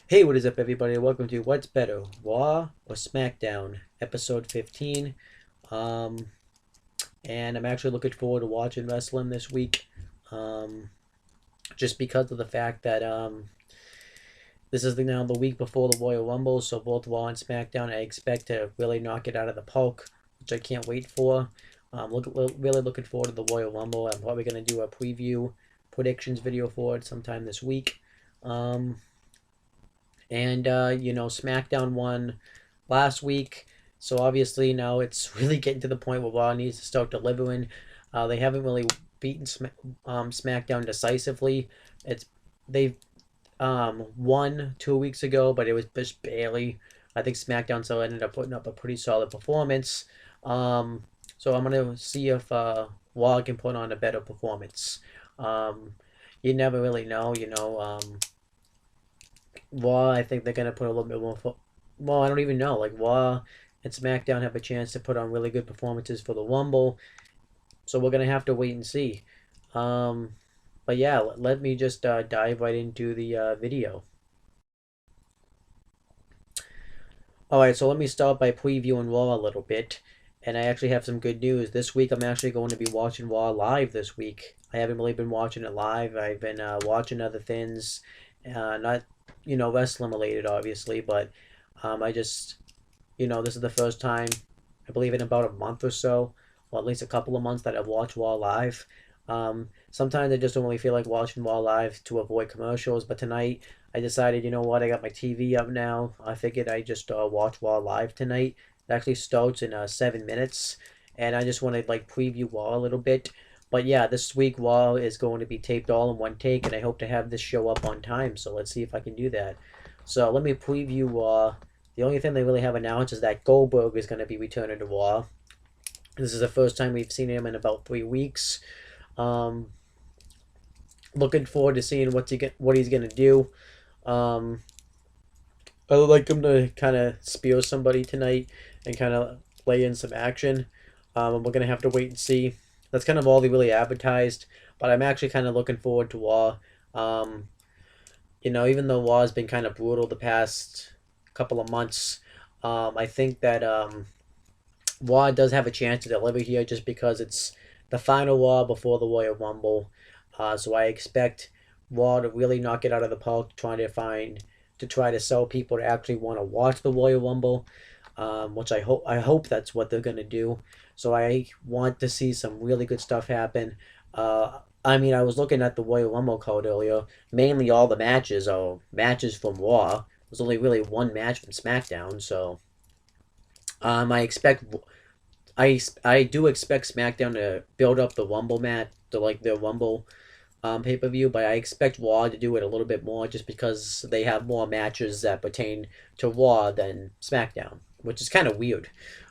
Hey, what is up, everybody? Welcome to What's Better, Raw or Smackdown, episode 15. Um, and I'm actually looking forward to watching wrestling this week, um, just because of the fact that this is now the week before the Royal Rumble, so both Raw and SmackDown I expect to really knock it out of the park, which I can't wait for. Really looking forward to the Royal Rumble. I'm probably going to do a preview predictions video for it sometime this week. Um, SmackDown won last week. So obviously now it's really getting to the point where Raw needs to start delivering. They haven't really beaten SmackDown decisively. It's they've won 2 weeks ago, but it was just barely. I think SmackDown still ended up putting up a pretty solid performance. Um, so I'm gonna see if Raw can put on a better performance. Um, you never really know, Raw, I think they're gonna put a little bit more. Well, I don't even know. Like Raw and SmackDown have a chance to put on really good performances for the Rumble, so we're gonna have to wait and see. Um, but yeah, let me just dive right into the video. All right, so let me start by previewing Raw a little bit, and I actually have some good news. This week, I'm actually going to be watching Raw live this week. I haven't really been watching it live. I've been watching other things, not wrestling related, obviously, but I just this is the first time, I believe, in about a month or so, or at least a couple of months that I've watched Raw live. Sometimes I just don't really feel like watching Raw live to avoid commercials, but tonight I decided, you know what, I got my TV up now. I figured I just watch Raw live tonight. It actually starts in 7 minutes, and I just want to like preview Raw a little bit. But yeah, this week Raw is going to be taped all in one take, and I hope to have this show up on time. So let's see if I can do that. So let me preview Raw. The only thing they really have announced is that Goldberg is going to be returning to Raw. This is the first time we've seen him in about 3 weeks. Um, Looking forward to seeing what he's gonna do. Um, I would like him to kind of spear somebody tonight and kind of lay in some action. And we're gonna have to wait and see. That's kind of all they really advertised. But I'm actually kind of looking forward to Raw. Um, Even though Raw has been kind of brutal the past couple of months, I think that Raw does have a chance to deliver here just because it's the final Raw before the Royal Rumble. So I expect Raw to really knock it out of the park, to try to sell people to actually want to watch the Royal Rumble, which I hope that's what they're gonna do. So I want to see some really good stuff happen. I mean, I was looking at the Royal Rumble card earlier. Mainly, all the matches are matches from Raw. There's only really one match from SmackDown, so I expect I do expect SmackDown to build up the Rumble mat to like their Rumble pay per view, but I expect Raw to do it a little bit more just because they have more matches that pertain to Raw than SmackDown, which is kind of weird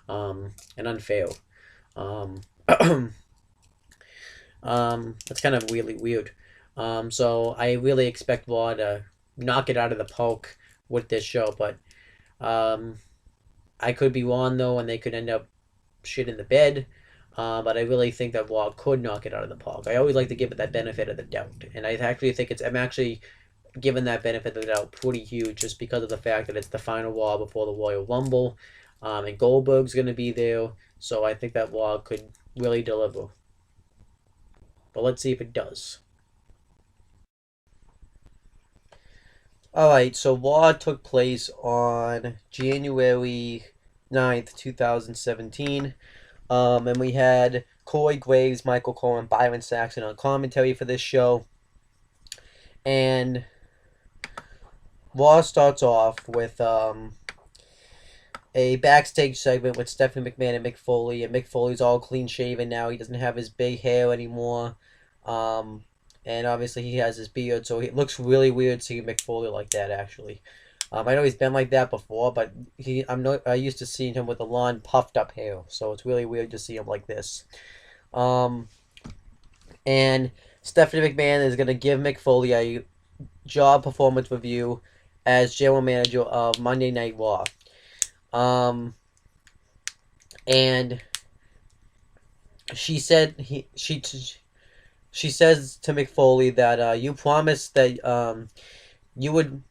and unfair. Um, that's kind of really weird. So I really expect Raw to knock it out of the park with this show, but um, I could be wrong though, and they could end up shit in the bed. But I really think that Raw could knock it out of the park. I always like to give it that benefit of the doubt, and I actually think I'm actually giving that benefit of the doubt pretty huge, just because of the fact that it's the final Raw before the Royal Rumble, and Goldberg's going to be there, so I think that Raw could really deliver. But let's see if it does. All right, so Raw took place on January 9th, 2017. And we had Corey Graves, Michael Cole, and Byron Saxton on commentary for this show. And Raw starts off with a backstage segment with Stephanie McMahon and Mick Foley. And Mick Foley's all clean shaven now. He doesn't have his big hair anymore. Um, and obviously he has his beard, so it looks really weird seeing Mick Foley like that, actually. I know he's been like that before, but I used to seeing him with a long, puffed up hair, so it's really weird to see him like this. Um, and Stephanie McMahon is gonna give Mick Foley a job performance review as general manager of Monday Night Raw. Um, and she said she says to Mick Foley that you promised that you would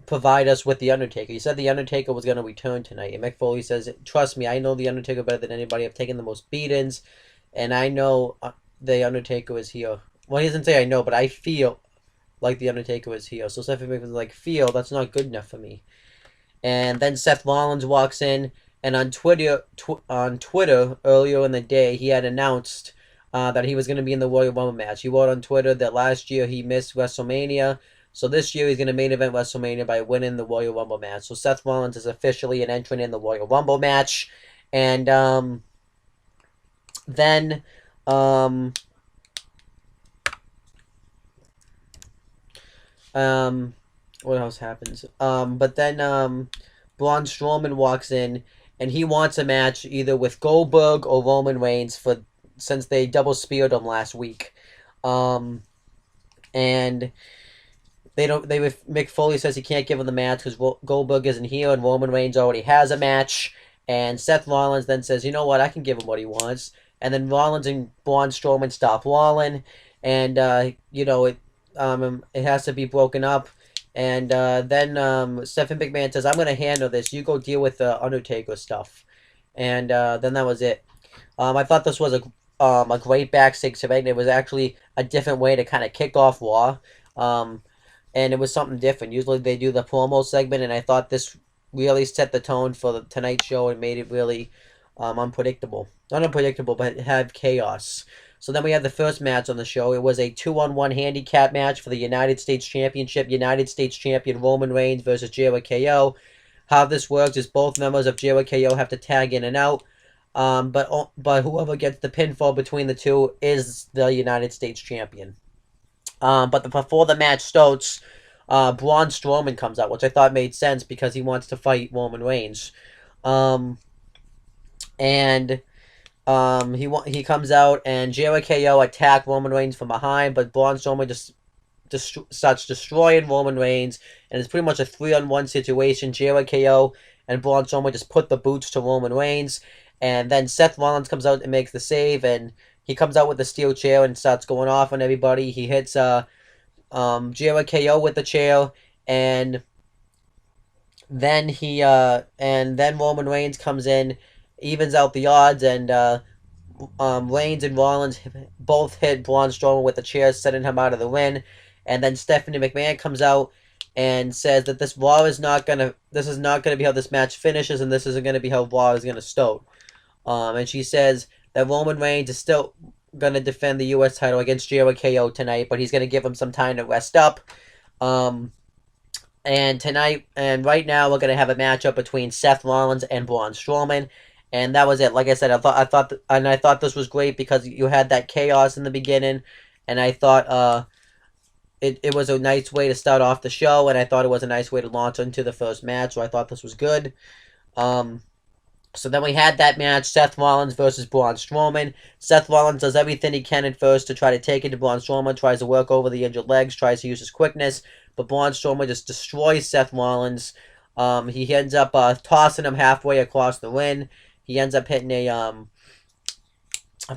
provide us with The Undertaker. He said The Undertaker was going to return tonight. And Mick Foley says, trust me, I know The Undertaker better than anybody. I've taken the most beatings. And I know The Undertaker is here. Well, he doesn't say I know, but I feel like The Undertaker is here. So Stephanie McMahon's like, feel, that's not good enough for me. And then Seth Rollins walks in. And on Twitter earlier in the day, he had announced that he was going to be in the Royal Rumble match. He wrote on Twitter that last year he missed WrestleMania. So this year he's going to main event WrestleMania by winning the Royal Rumble match. So Seth Rollins is officially an entrant in the Royal Rumble match. And then what else happens? But then Braun Strowman walks in and he wants a match either with Goldberg or Roman Reigns since they double speared him last week. And Mick Foley says he can't give him the match because Goldberg isn't here and Roman Reigns already has a match. And Seth Rollins then says, you know what, I can give him what he wants. And then Rollins and Braun Strowman stop Rollin. And, it has to be broken up. And then Stephanie McMahon says, I'm going to handle this. You go deal with the Undertaker stuff. And then that was it. I thought this was a great backstage event. It was actually a different way to kind of kick off Raw. And it was something different. Usually they do the promo segment, and I thought this really set the tone for the tonight's show and made it really unpredictable. Not unpredictable, but have chaos. So then we had the first match on the show. It was a 2-on-1 handicap match for the United States Championship. United States Champion Roman Reigns versus Jericho. How this works is both members of Jericho have to tag in and out. But whoever gets the pinfall between the two is the United States Champion. But before the match starts, Braun Strowman comes out, which I thought made sense because he wants to fight Roman Reigns. He comes out and Jericho attack Roman Reigns from behind, but Braun Strowman just starts destroying Roman Reigns, and it's pretty much a 3-on-1 situation. Jericho and Braun Strowman just put the boots to Roman Reigns, and then Seth Rollins comes out and makes the save, and he comes out with the steel chair and starts going off on everybody. He hits Jericho with the chair, and then Roman Reigns comes in, evens out the odds, and Reigns and Rollins both hit Braun Strowman with the chair, sending him out of the ring. And then Stephanie McMahon comes out and says that this is not gonna be how this match finishes, and this isn't gonna be how Raw is gonna start. And she says that Roman Reigns is still gonna defend the U.S. title against Jericho tonight, but he's gonna give him some time to rest up. And right now we're gonna have a matchup between Seth Rollins and Braun Strowman. And that was it. Like I said, I thought this was great because you had that chaos in the beginning, and I thought it was a nice way to start off the show, and I thought it was a nice way to launch into the first match. So I thought this was good. So then we had that match, Seth Rollins versus Braun Strowman. Seth Rollins does everything he can at first to try to take it to Braun Strowman, tries to work over the injured legs, tries to use his quickness, but Braun Strowman just destroys Seth Rollins. He ends up tossing him halfway across the ring. He ends up hitting a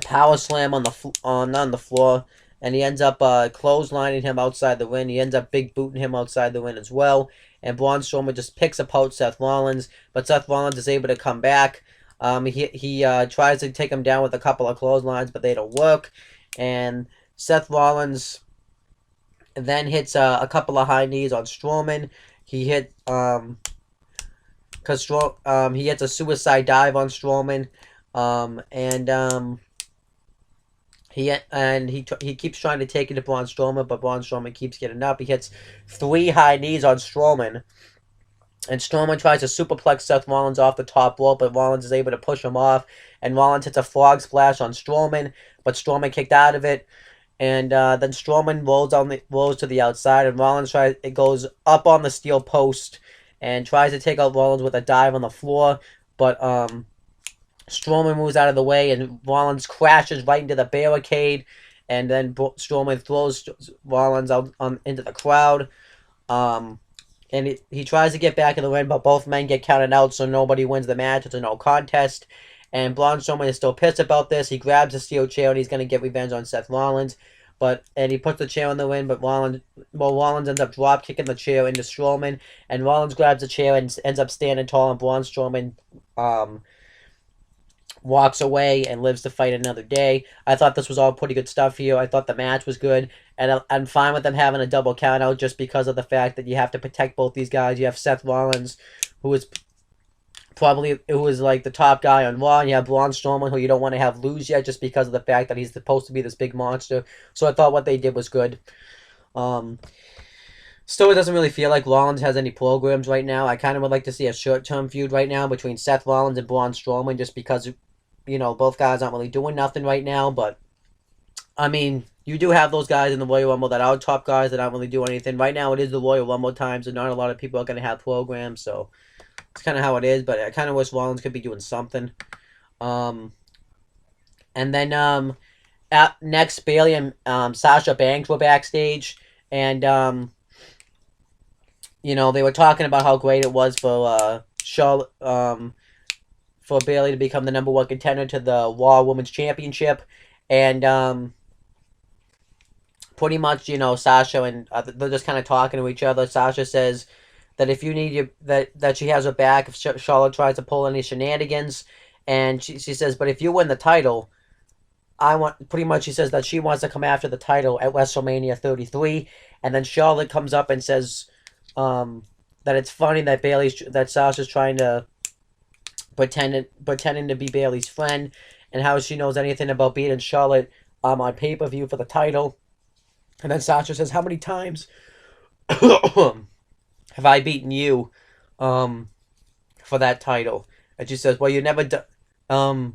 power slam on the floor, and he ends up clotheslining him outside the ring. He ends up big booting him outside the ring as well. And Braun Strowman just picks apart Seth Rollins, but Seth Rollins is able to come back. He tries to take him down with a couple of clotheslines, but they don't work. And Seth Rollins then hits a couple of high knees on Strowman. He hit he hits a suicide dive on Strowman, he keeps trying to take it to Braun Strowman, but Braun Strowman keeps getting up. He hits 3 high knees on Strowman, and Strowman tries to superplex Seth Rollins off the top rope, but Rollins is able to push him off, and Rollins hits a frog splash on Strowman, but Strowman kicked out of it. And then Strowman rolls to the outside, and Rollins goes up on the steel post and tries to take out Rollins with a dive on the floor, but Strowman moves out of the way, and Rollins crashes right into the barricade, and then Strowman throws Rollins out into the crowd, and he tries to get back in the ring, but both men get counted out, so nobody wins the match. It's a no contest, and Braun Strowman is still pissed about this. He grabs a steel chair, and he's going to get revenge on Seth Rollins, and he puts the chair in the ring, but Rollins ends up drop kicking the chair into Strowman, and Rollins grabs the chair and ends up standing tall, and Braun Strowman walks away and lives to fight another day. I thought this was all pretty good stuff here. I thought the match was good, and I'm fine with them having a double count out just because of the fact that you have to protect both these guys. You have Seth Rollins, who is like the top guy on Raw, and you have Braun Strowman, who you don't want to have lose yet just because of the fact that he's supposed to be this big monster. So I thought what they did was good. Still, it doesn't really feel like Rollins has any programs right now. I kind of would like to see a short-term feud right now between Seth Rollins and Braun Strowman, just because, both guys aren't really doing nothing right now. But, I mean, you do have those guys in the Royal Rumble that are top guys that aren't really doing anything. Right now, it is the Royal Rumble time, so not a lot of people are going to have programs, so it's kind of how it is. But I kind of wish Rollins could be doing something. And then, next, Bayley and Sasha Banks were backstage, and they were talking about how great it was for Charlotte, for Bayley to become the number one contender to the Raw Women's Championship, and pretty much, Sasha and they're just kind of talking to each other. Sasha says that if you need that she has her back if Charlotte tries to pull any shenanigans, and she says, but if you win the title, she says that she wants to come after the title at WrestleMania 33, and then Charlotte comes up and says that it's funny that Sasha's trying to pretending to be Bayley's friend, and how she knows anything about beating Charlotte on pay-per-view for the title. And then Sasha says, how many times have I beaten you for that title? And she says, well, you never and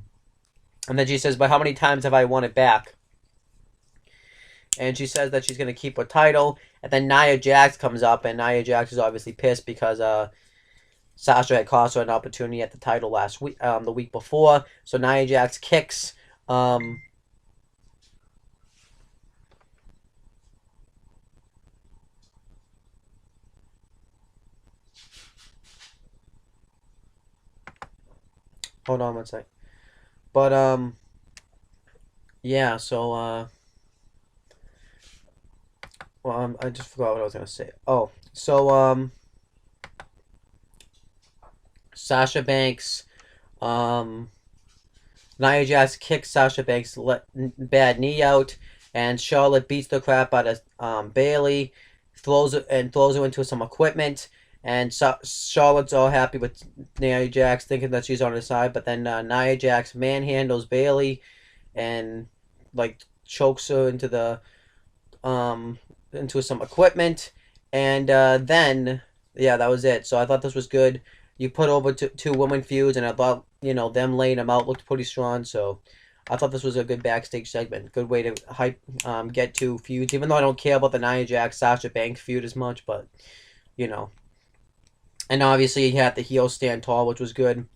then she says, but how many times have I won it back? And she says that she's going to keep her title. And then Nia Jax comes up, and Nia Jax is obviously pissed because Sasha had cost her an opportunity at the title last week, the week before. So Nia Jax kicks. Hold on one sec. But yeah. So I just forgot what I was gonna say. Oh, so Sasha Banks, Nia Jax kicks Sasha Banks' bad knee out, and Charlotte beats the crap out of Bayley, throws her into some equipment, and Charlotte's all happy with Nia Jax, thinking that she's on her side, but then Nia Jax manhandles Bayley, and chokes her into some equipment, and then that was it. So I thought this was good. You put over two women feuds, and I thought them laying them out looked pretty strong. So I thought this was a good backstage segment, good way to get to feuds. Even though I don't care about the Nia Jax Sasha Banks feud as much, but and obviously you had the heel stand tall, which was good.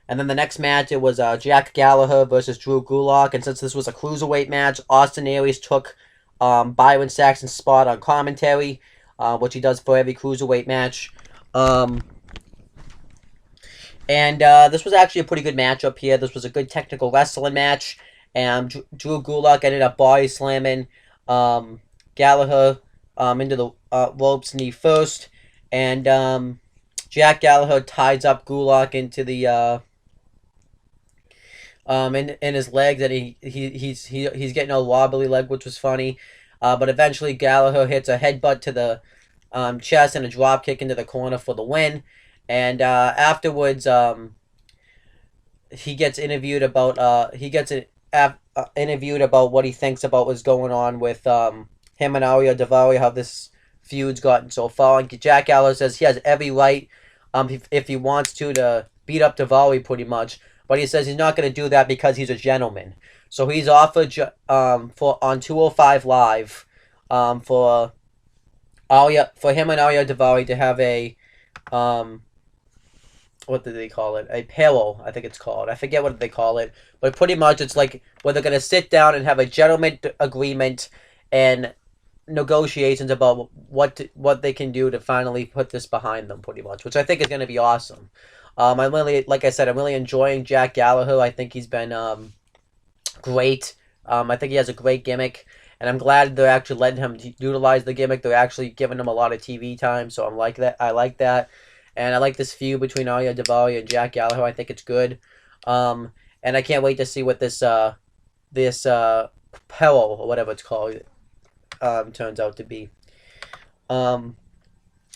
And then the next match, it was Jack Gallagher versus Drew Gulak, and since this was a cruiserweight match, Austin Aries took Byron Saxton's spot on commentary, which he does for every cruiserweight match. And this was actually a pretty good matchup here. This was a good technical wrestling match, and Drew Gulak ended up body slamming Gallagher into the ropes knee first, and Jack Gallagher ties up Gulak into the in his legs, and he's getting a wobbly leg, which was funny. But eventually Gallagher hits a headbutt to the chest and a drop kick into the corner for the win. And afterwards, he gets interviewed about what he thinks about what's going on with him and Ariya Daivari, how this feud's gotten so far. And Jack Gallagher says he has every right, if he wants to beat up Daivari pretty much. But he says he's not going to do that because he's a gentleman. So he's offered on 205 Live for him and Ariya Daivari to have a what did they call it? A pillow, I think it's called. I forget what they call it, but pretty much it's like where they're going to sit down and have a gentleman agreement and negotiations about what they can do to finally put this behind them, pretty much, which I think is going to be awesome. I'm really, like I said, I'm really enjoying Jack Gallagher. I think he's been great. I think he has a great gimmick, and I'm glad they're actually letting him utilize the gimmick. They're actually giving him a lot of TV time, so I'm like that. I like that, and I like this feud between Arya Davalia and Jack Gallagher. I think it's good, and I can't wait to see what this Peril or whatever it's called turns out to be. Um,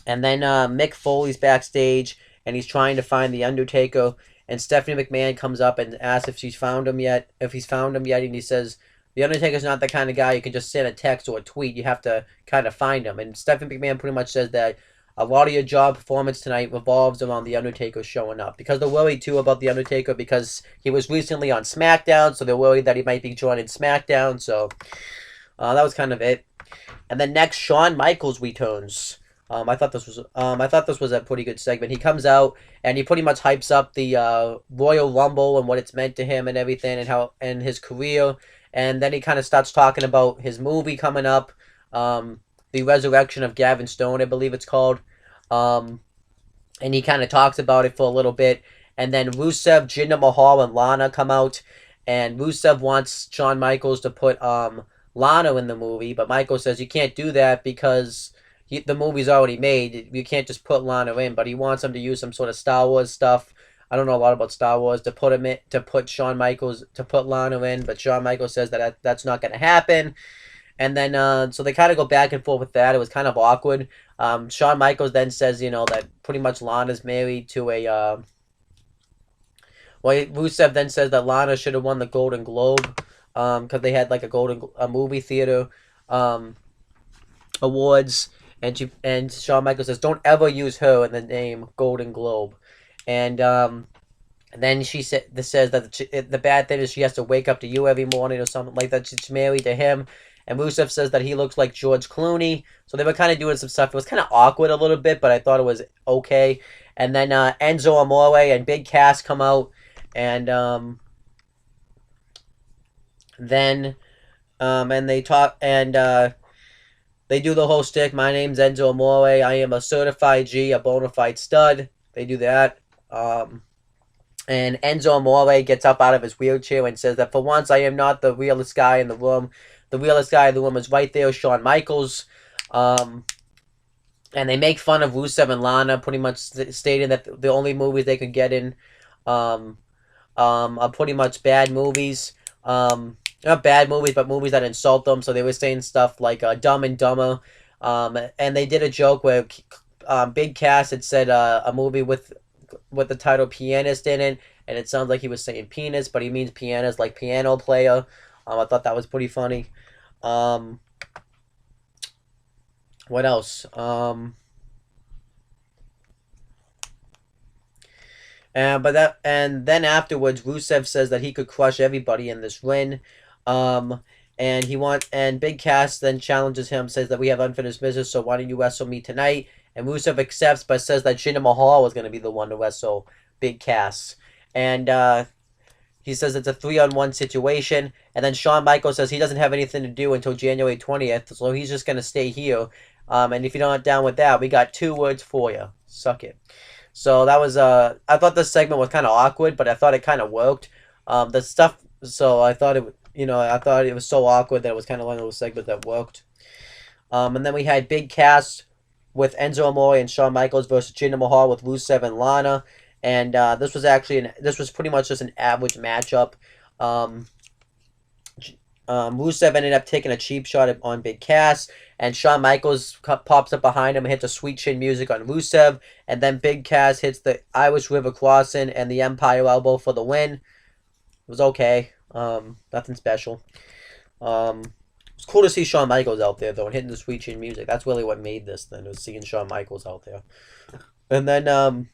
and then Mick Foley's backstage, and he's trying to find the Undertaker. And Stephanie McMahon comes up and asks if she's found him yet. If he's found him yet, and he says the Undertaker's not the kind of guy you can just send a text or a tweet. You have to kind of find him. And Stephanie McMahon pretty much says that a lot of your job performance tonight revolves around the Undertaker showing up, because they're worried too about the Undertaker because he was recently on Smackdown, so they're worried that he might be joining Smackdown. So that was kind of it. And then next, Shawn Michaels returns. I thought this was a pretty good segment. He comes out and he pretty much hypes up the Royal Rumble and what it's meant to him and everything, and how and his career. And then he kind of starts talking about his movie coming up, the Resurrection of Gavin Stone, I believe it's called. And he kind of talks about it for a little bit. And then Rusev, Jinder Mahal, and Lana come out, and Rusev wants Shawn Michaels to put Lana in the movie, but Michael says you can't do that because the movie's already made. You can't just put Lana in, but he wants him to use some sort of Star Wars stuff. I don't know a lot about Star Wars to put him in, to put Shawn Michaels to put Lana in, but Shawn Michaels says that that's not going to happen. And then so they kind of go back and forth with that. It was kind of awkward. Shawn Michaels then says, that pretty much Lana's married to a. Rusev then says that Lana should have won the Golden Globe, because they had like a movie theater awards, and Shawn Michaels says don't ever use her in the name Golden Globe, and then she says that the bad thing is she has to wake up to you every morning or something like that. She's married to him, and Rusev says that he looks like George Clooney. So they were kind of doing some stuff. It was kind of awkward a little bit, but I thought it was okay. And then Enzo Amore and Big Cass come out, and then and they talk, and they do the whole stick. My name's Enzo Amore. I am a certified G, a bona fide stud. They do that. And Enzo Amore gets up out of his wheelchair and says that for once I am not the realest guy in the room. The realest guy in the room is right there, Shawn Michaels. And they make fun of Rusev and Lana, pretty much stating that the only movies they could get in are pretty much bad movies. Not bad movies, but movies that insult them. So they were saying stuff like Dumb and Dumber. And they did a joke where Big Cass had said a movie with the title Pianist in it, and it sounds like he was saying penis, but he means pianist, like piano player. I thought that was pretty funny. What else? And then afterwards, Rusev says that he could crush everybody in this ring. And Big Cass then challenges him, says that we have unfinished business, so why don't you wrestle me tonight? And Rusev accepts, but says that Jinder Mahal was going to be the one to wrestle Big Cass. And he says it's a 3-on-1 situation. And then Shawn Michaels says he doesn't have anything to do until January 20th, so he's just going to stay here. And if you're not down with that, we got 2 words for you. Suck it. So that was, I thought this segment was kind of awkward, but I thought it kind of worked. The stuff, so I thought it was so awkward that it was kind of one of those segments that worked. And then we had Big Cass with Enzo Amore and Shawn Michaels versus Jinder Mahal with Rusev and Lana. And this was pretty much just an average matchup. Rusev ended up taking a cheap shot on Big Cass, and Shawn Michaels pops up behind him and hits a sweet chin music on Rusev, and then Big Cass hits the Irish River Crossing and the Empire Elbow for the win. It was okay. Nothing special. It's cool to see Shawn Michaels out there, though, and hitting the sweet chin music. That's really what made this thing, was seeing Shawn Michaels out there. And then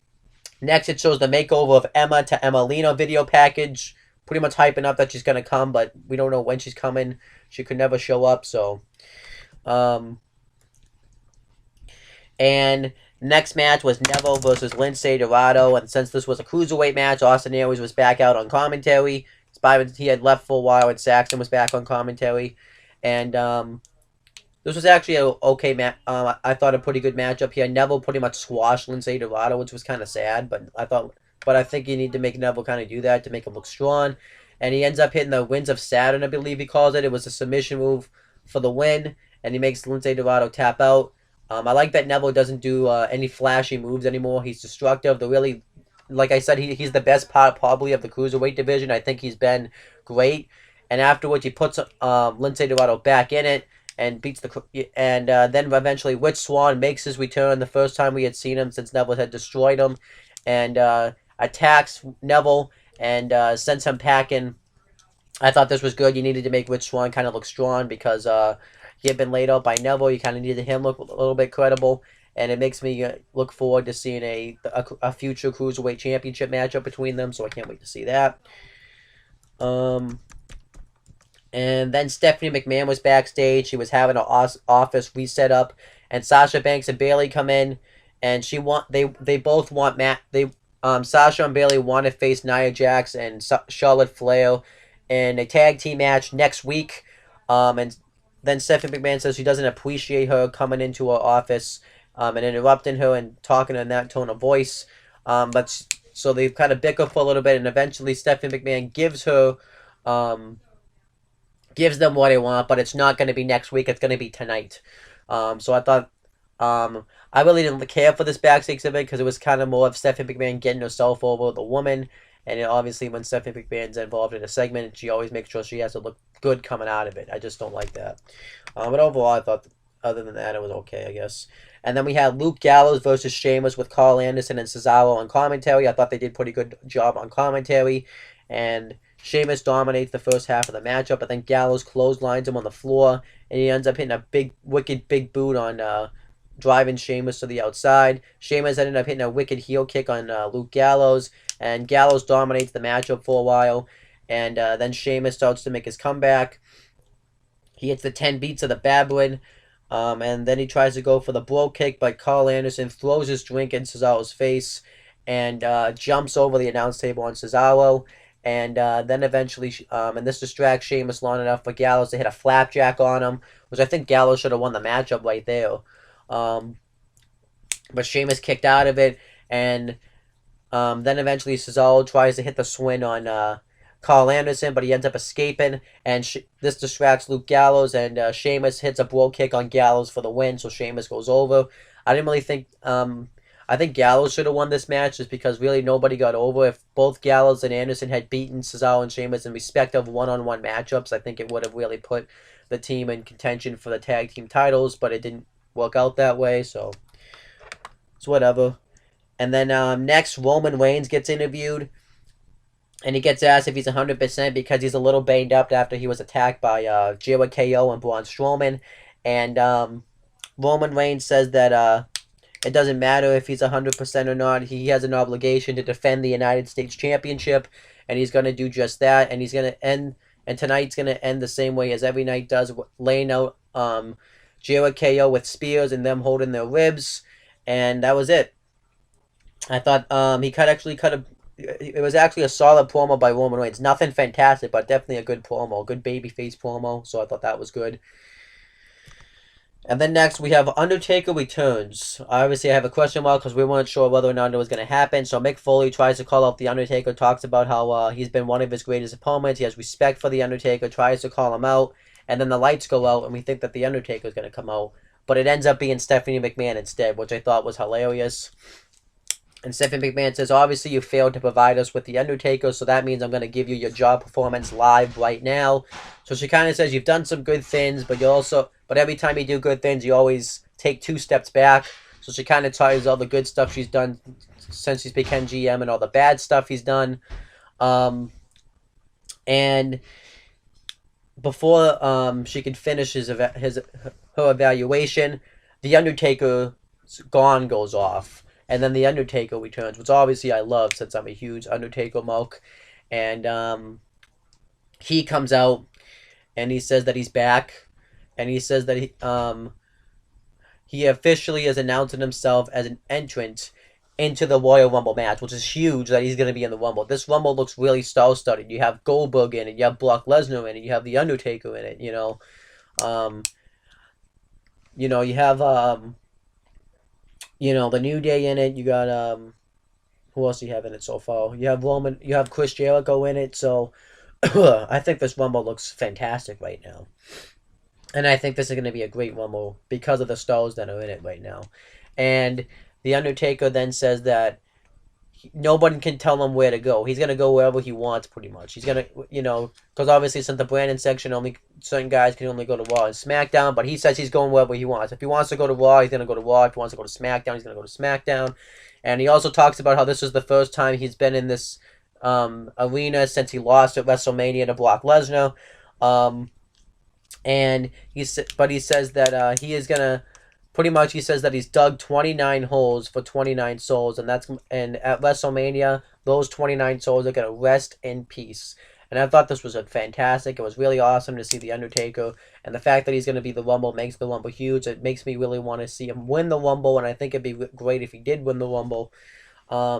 next it shows the makeover of Emma to Emmalina video package. Pretty much hyping up that she's going to come, but we don't know when she's coming. She could never show up, so. And next match was Neville versus Lince Dorado, and since this was a cruiserweight match, Austin Aries was back out on commentary. He had left for a while, and Saxton was back on commentary. And this was actually an okay match. I thought a pretty good matchup here. Neville pretty much squashed Lince Dorado, which was kind of sad, but I think you need to make Neville kind of do that to make him look strong. And he ends up hitting the Winds of Saturn, I believe he calls it. It was a submission move for the win, and he makes Lince Dorado tap out. I like that Neville doesn't do any flashy moves anymore. He's destructive. The really, like I said, he's the best part probably of the cruiserweight division. I think he's been great. And afterwards, he puts Lince Dorado back in it and beats then eventually Rich Swann makes his return. The first time we had seen him since Neville had destroyed him, and attacks Neville and sends him packing. I thought this was good. You needed to make Rich Swann kind of look strong because he had been laid out by Neville. You kind of needed him look a little bit credible, and it makes me look forward to seeing a future cruiserweight championship matchup between them. So I can't wait to see that. And then Stephanie McMahon was backstage. She was having an office reset up, and Sasha Banks and Bayley come in, and they both want Sasha and Bayley want to face Nia Jax and Charlotte Flair in a tag team match next week. And then Stephanie McMahon says she doesn't appreciate her coming into her office and interrupting her and talking in that tone of voice. But so they kind of bicker for a little bit, and eventually Stephanie McMahon gives them what they want, but it's not going to be next week. It's going to be tonight. So I thought I really didn't care for this backstage segment because it was kind of more of Stephanie McMahon getting herself over the woman. And obviously, when Stephanie McMahon's involved in a segment, she always makes sure she has to look good coming out of it. I just don't like that. But overall, I thought, other than that, it was okay, I guess. And then we had Luke Gallows versus Sheamus with Carl Anderson and Cesaro on commentary. I thought they did a pretty good job on commentary. And Sheamus dominates the first half of the matchup, but then Gallows clotheslines him on the floor, and he ends up hitting a wicked big boot on driving Sheamus to the outside. Sheamus ended up hitting a wicked heel kick on Luke Gallows, and Gallows dominates the matchup for a while, and then Sheamus starts to make his comeback. He hits the 10 beats of the Baboon, and then he tries to go for the blow kick, but Carl Anderson throws his drink in Cesaro's face and jumps over the announce table on Cesaro. And then eventually, and this distracts Sheamus long enough for Gallows to hit a flapjack on him, which I think Gallows should have won the matchup right there. But Sheamus kicked out of it, and then eventually Cesaro tries to hit the swing on Carl Anderson, but he ends up escaping, and this distracts Luke Gallows, and Sheamus hits a blow kick on Gallows for the win, so Sheamus goes over. I didn't really think... I think Gallows should have won this match just because really nobody got over. If both Gallows and Anderson had beaten Cesaro and Sheamus in respective one-on-one matchups, I think it would have really put the team in contention for the tag team titles, but it didn't work out that way, so it's whatever. And then next, Roman Reigns gets interviewed, and he gets asked if he's 100% because he's a little banged up after he was attacked by Jericho and Braun Strowman. And Roman Reigns says that it doesn't matter if he's 100% or not. He has an obligation to defend the United States Championship, and he's going to do just that. And he's going to end, and tonight's going to end the same way as every night does, laying out Jericho with spears and them holding their ribs. And that was it. I thought it was actually a solid promo by Roman Reigns. Nothing fantastic, but definitely a good promo, good babyface promo. So I thought that was good. And then next, we have Undertaker returns. Obviously, I have a question mark because we weren't sure whether or not it was going to happen. So Mick Foley tries to call out The Undertaker, talks about how he's been one of his greatest opponents. He has respect for The Undertaker, tries to call him out. And then the lights go out, and we think that The Undertaker is going to come out. But it ends up being Stephanie McMahon instead, which I thought was hilarious. And Stephanie McMahon says, obviously you failed to provide us with The Undertaker, so that means I'm going to give you your job performance live right now. So she kind of says, you've done some good things, but every time you do good things, you always take 2 steps back. So she kind of tells all the good stuff she's done since she's become GM and all the bad stuff he's done. And before she could finish her evaluation, The Undertaker's gong goes off. And then The Undertaker returns, which obviously I love since I'm a huge Undertaker mark. And he comes out and he says that he's back. And he says that he officially is announcing himself as an entrant into the Royal Rumble match, which is huge that he's going to be in the Rumble. This Rumble looks really star-studded. You have Goldberg in it, you have Brock Lesnar in it, you have The Undertaker in it, you know. You have... the New Day in it. You got who else do you have in it so far? You have Chris Jericho in it. So I think this Rumble looks fantastic right now. And I think this is going to be a great Rumble because of the stars that are in it right now. And The Undertaker then says that nobody can tell him where to go. He's gonna go wherever he wants, pretty much. He's gonna, because obviously since the Brandon section, only certain guys can only go to Raw and SmackDown. But he says he's going wherever he wants. If he wants to go to Raw, he's gonna go to Raw. If he wants to go to SmackDown, he's gonna go to SmackDown. And he also talks about how this is the first time he's been in this arena since he lost at WrestleMania to Brock Lesnar. Um, and he says that he is gonna pretty much, he says that he's dug 29 holes for 29 souls, and at WrestleMania, those 29 souls are gonna rest in peace. And I thought this was a fantastic. It was really awesome to see The Undertaker, and the fact that he's gonna be the Rumble makes the Rumble huge. It makes me really want to see him win the Rumble, and I think it'd be great if he did win the Rumble.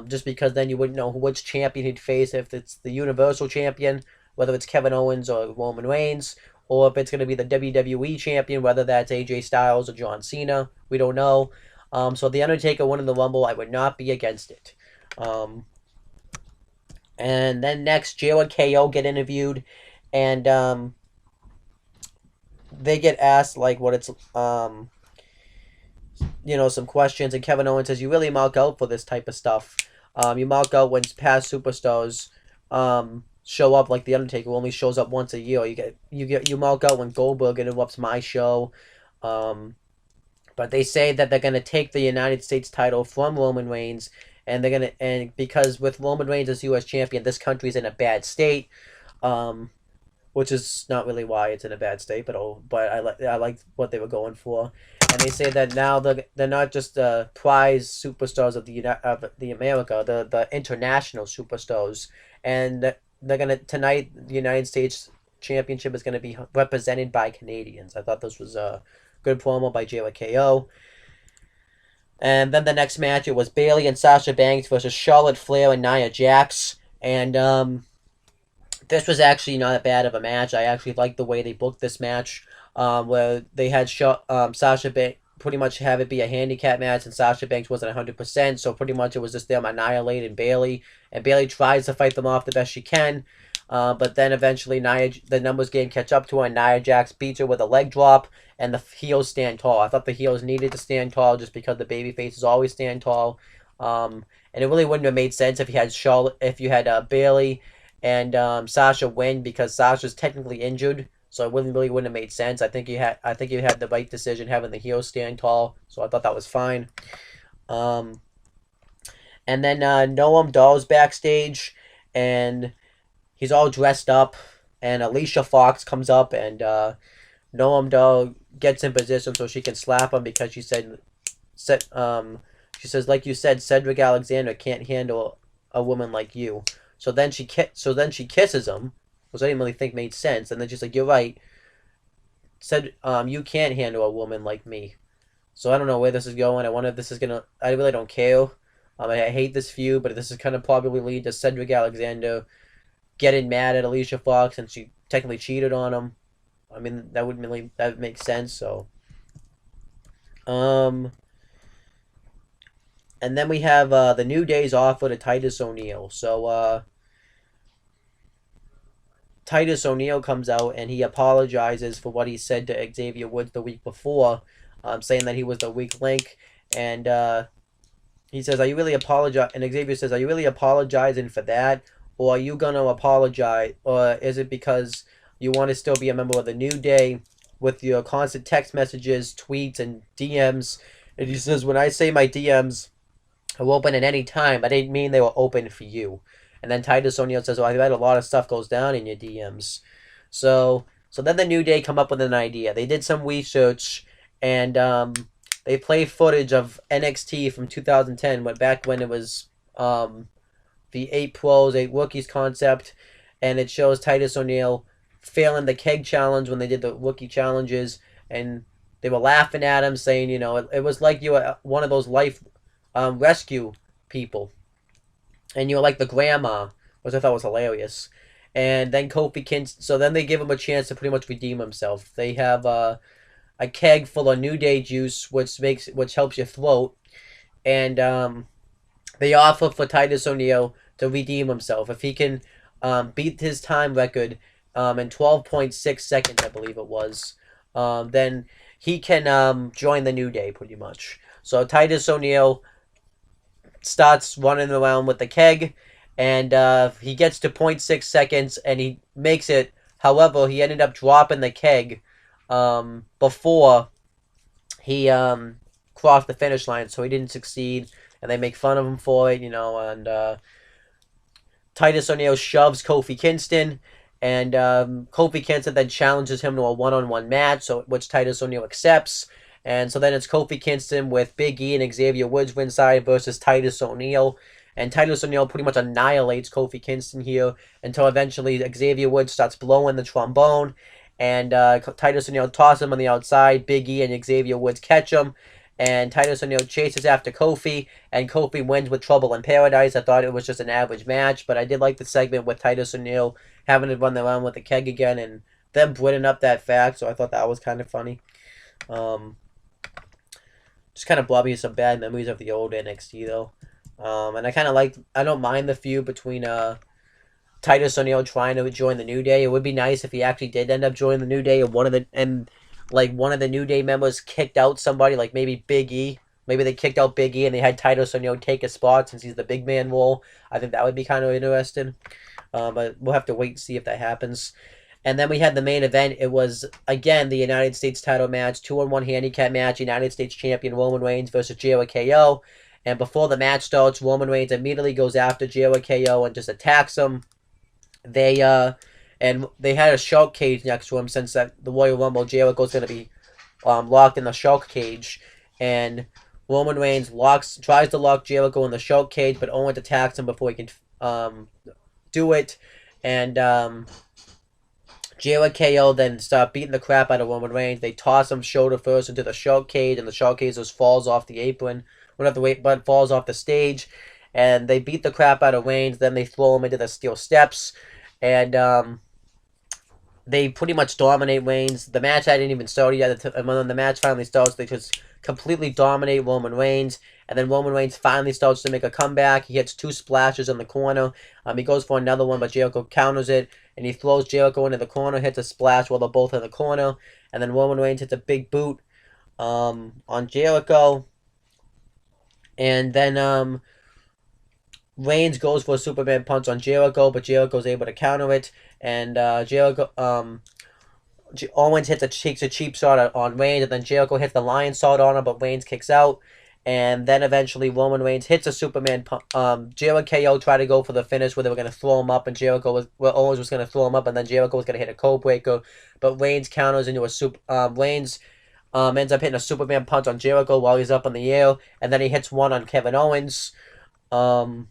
Just because then you wouldn't know which champion he'd face, if it's the Universal Champion, whether it's Kevin Owens or Roman Reigns, or if it's going to be the WWE Champion, whether that's AJ Styles or John Cena. We don't know. So The Undertaker winning the Rumble, I would not be against it. And then next, Jay and KO get interviewed, and they get asked like what it's some questions, and Kevin Owens says, "You really mark out for this type of stuff. You mark out when past superstars show up, like The Undertaker, who only shows up once a year. You mark out when Goldberg interrupts my show." But they say that they're gonna take the United States title from Roman Reigns, and because with Roman Reigns as U.S. champion, this country's in a bad state. Which is not really why it's in a bad state, but I like what they were going for. And they say that now they're not just the prize superstars of the America, the international superstars, and they're gonna tonight the United States Championship is gonna be represented by Canadians. I thought this was a good promo by JYKO. And then the next match, it was Bayley and Sasha Banks versus Charlotte Flair and Nia Jax, and this was actually not that bad of a match. I actually liked the way they booked this match, where they had Sasha Banks pretty much have it be a handicap match, and Sasha Banks wasn't 100%, so pretty much it was just them annihilating Bayley, and Bayley tries to fight them off the best she can, but then eventually the numbers game catch up to her, and Nia Jax beats her with a leg drop, and the heels stand tall. I thought the heels needed to stand tall just because the baby faces always stand tall, and it really wouldn't have made sense if you had Bayley and Sasha win, because Sasha's technically injured, so it really wouldn't have made sense. I think you had the right decision having the heels stand tall, so I thought that was fine. And then Noam Dar's backstage, and he's all dressed up, and Alicia Fox comes up, and Noam Dar gets in position so she can slap him, because she says, like you said, Cedric Alexander can't handle a woman like you. So then she kisses him, which I didn't really think made sense. And then she's like, "You're right. You can't handle a woman like me." So I don't know where this is going. I wonder if this is gonna. I really don't care. I hate this feud, but this is gonna probably lead to Cedric Alexander getting mad at Alicia Fox, and she technically cheated on him. I mean, that would make sense. So, and then we have the New Day's offer to Titus O'Neil. So Titus O'Neil comes out and he apologizes for what he said to Xavier Woods the week before, saying that he was the weak link, and he says, "Are you really apologize?" And Xavier says, "Are you really apologizing for that, or are you gonna apologize, or is it because you want to still be a member of the New Day with your constant text messages, tweets, and DMs?" And he says, "When I say my DMs are open at any time, I didn't mean they were open for you." And then Titus O'Neil says, "Well, I bet a lot of stuff goes down in your DMs." So then the New Day come up with an idea. They did some research, and they play footage of NXT from 2010, back when it was the 8 pros, 8 rookies concept, and it shows Titus O'Neil failing the keg challenge when they did the rookie challenges, and they were laughing at him, saying, it was like you were one of those life rescue people, and you were like the grandma, which I thought was hilarious. And then Kofi Kingston, so then they give him a chance to pretty much redeem himself. They have a keg full of New Day juice, which helps your throat, and they offer for Titus O'Neil to redeem himself if he can beat his time record in 12.6 seconds, I believe it was. then he can join the New Day pretty much. So Titus O'Neil starts running around with the keg, and he gets to point 0.6 seconds, and he makes it. However, he ended up dropping the keg before he crossed the finish line, so he didn't succeed, and they make fun of him for it, and Titus O'Neil shoves Kofi Kingston, and Kofi Kingston then challenges him to a one-on-one match, so which Titus O'Neil accepts. And so then it's Kofi Kingston with Big E and Xavier Woods ringside versus Titus O'Neil. And Titus O'Neil pretty much annihilates Kofi Kingston here until eventually Xavier Woods starts blowing the trombone. And Titus O'Neil tosses him on the outside. Big E and Xavier Woods catch him. And Titus O'Neil chases after Kofi. And Kofi wins with Trouble in Paradise. I thought it was just an average match. But I did like the segment with Titus O'Neil having to run around with the keg again. And them bringing up that fact. So I thought that was kind of funny. Just kind of brought me some bad memories of the old NXT though. And I don't mind the feud between Titus O'Neil trying to join the New Day. It would be nice if he actually did end up joining the New Day, and one of the New Day members kicked out somebody, like maybe Big E. Maybe they kicked out Big E and they had Titus O'Neil take his spot since he's the big man role. I think that would be kind of interesting. But we'll have to wait and see if that happens. And then we had the main event. It was, again, the United States title match, 2-on-1 handicap match, United States champion Roman Reigns versus Jericho. And before the match starts, Roman Reigns immediately goes after Jericho and just attacks him. They had a shark cage next to him since the Royal Rumble, Jericho's going to be locked in the shark cage. And Roman Reigns tries to lock Jericho in the shark cage, but Owens attacks him before he can do it. And Jericho then start beating the crap out of Roman Reigns. They toss him shoulder first into the shark cage, and the shark cage just falls off the apron. Well, not the weight, but falls off the stage. And they beat the crap out of Reigns. Then they throw him into the steel steps. And they pretty much dominate Reigns. The match hadn't even started yet. And when the match finally starts, they just completely dominate Roman Reigns. And then Roman Reigns finally starts to make a comeback. He hits 2 splashes in the corner. He goes for another one, but Jericho counters it. And he throws Jericho into the corner, hits a splash while they're both in the corner. And then Roman Reigns hits a big boot on Jericho. And then Reigns goes for a Superman punch on Jericho, but Jericho's able to counter it. And Owens takes a cheap shot on Reigns, and then Jericho hits the lion sword on him, but Reigns kicks out. And then eventually Roman Reigns hits a Superman punch. Jericho tried to go for the finish where they were going to throw him up, and Owens was going to throw him up, and then Jericho was going to hit a code breaker. But Reigns counters into Reigns ends up hitting a Superman punch on Jericho while he's up in the air, and then he hits one on Kevin Owens. And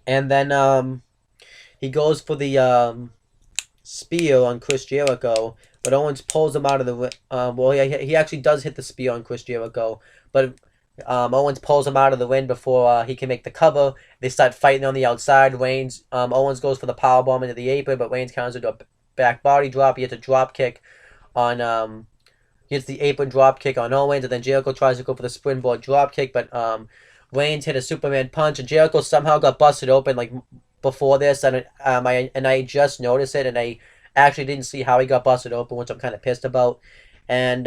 then he goes for the spear on Chris Jericho, but Owens pulls him out of the he actually does hit the spear on Chris Jericho, but Owens pulls him out of the ring before he can make the cover. They start fighting on the outside. Owens goes for the powerbomb into the apron, but Reigns counters into a back body drop. He hits a drop kick on he hits the apron drop kick on Owens, and then Jericho tries to go for the springboard drop kick, but Reigns hit a Superman punch, and Jericho somehow got busted open like before this, and I just noticed it, and I actually didn't see how he got busted open, which I'm kind of pissed about. And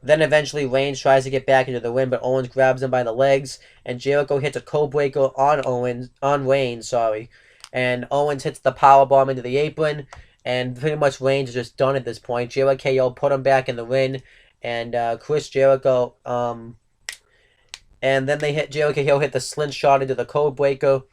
then eventually Reigns tries to get back into the win, but Owens grabs him by the legs, and Jericho hits a code breaker on Reigns, and Owens hits the powerbomb into the apron, and pretty much Reigns is just done at this point. Jericho put him back in the ring, and Chris Jericho, and then Jericho hit the slingshot into the code breaker,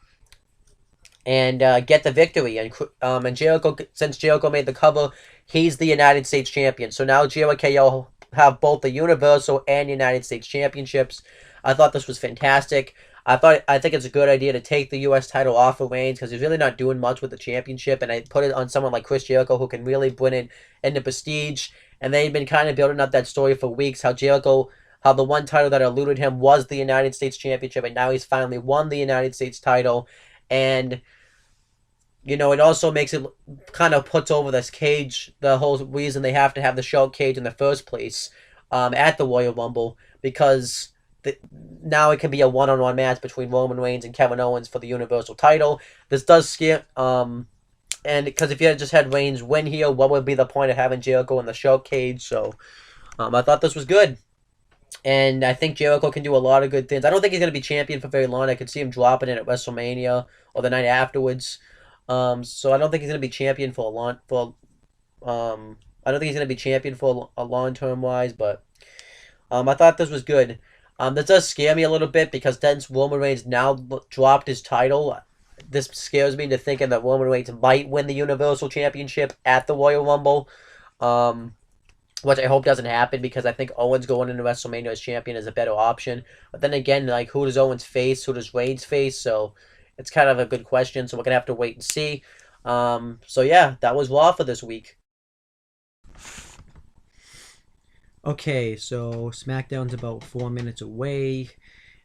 and get the victory. And Jericho, since Jericho made the cover, he's the United States champion. So now Jericho have both the Universal and United States championships. I thought this was fantastic. I think it's a good idea to take the U.S. title off of Reigns because he's really not doing much with the championship, and I put it on someone like Chris Jericho who can really bring it into prestige. And they've been kind of building up that story for weeks, how the one title that eluded him was the United States Championship, and now he's finally won the United States title. And it also makes it kind of puts over this cage, the whole reason they have to have the shark cage in the first place at the Royal Rumble, because now it can be a one-on-one match between Roman Reigns and Kevin Owens for the Universal title. This does scare And because if you had just had Reigns win here, what would be the point of having Jericho in the shark cage? So I thought this was good. And I think Jericho can do a lot of good things. I don't think he's going to be champion for very long. I could see him dropping it at WrestleMania or the night afterwards. So I don't think he's going to be champion for a long I don't think he's going to be champion for a long term wise, but I thought this was good. This does scare me a little bit because since Roman Reigns now dropped his title, this scares me to thinking that Roman Reigns might win the Universal Championship at the Royal Rumble. Um, which I hope doesn't happen because I think Owens going into WrestleMania as champion is a better option. But then again, like who does Owens face? Who does Reigns face? So it's kind of a good question. So we're gonna have to wait and see. So yeah, that was Raw for this week. Okay, so SmackDown's about 4 minutes away,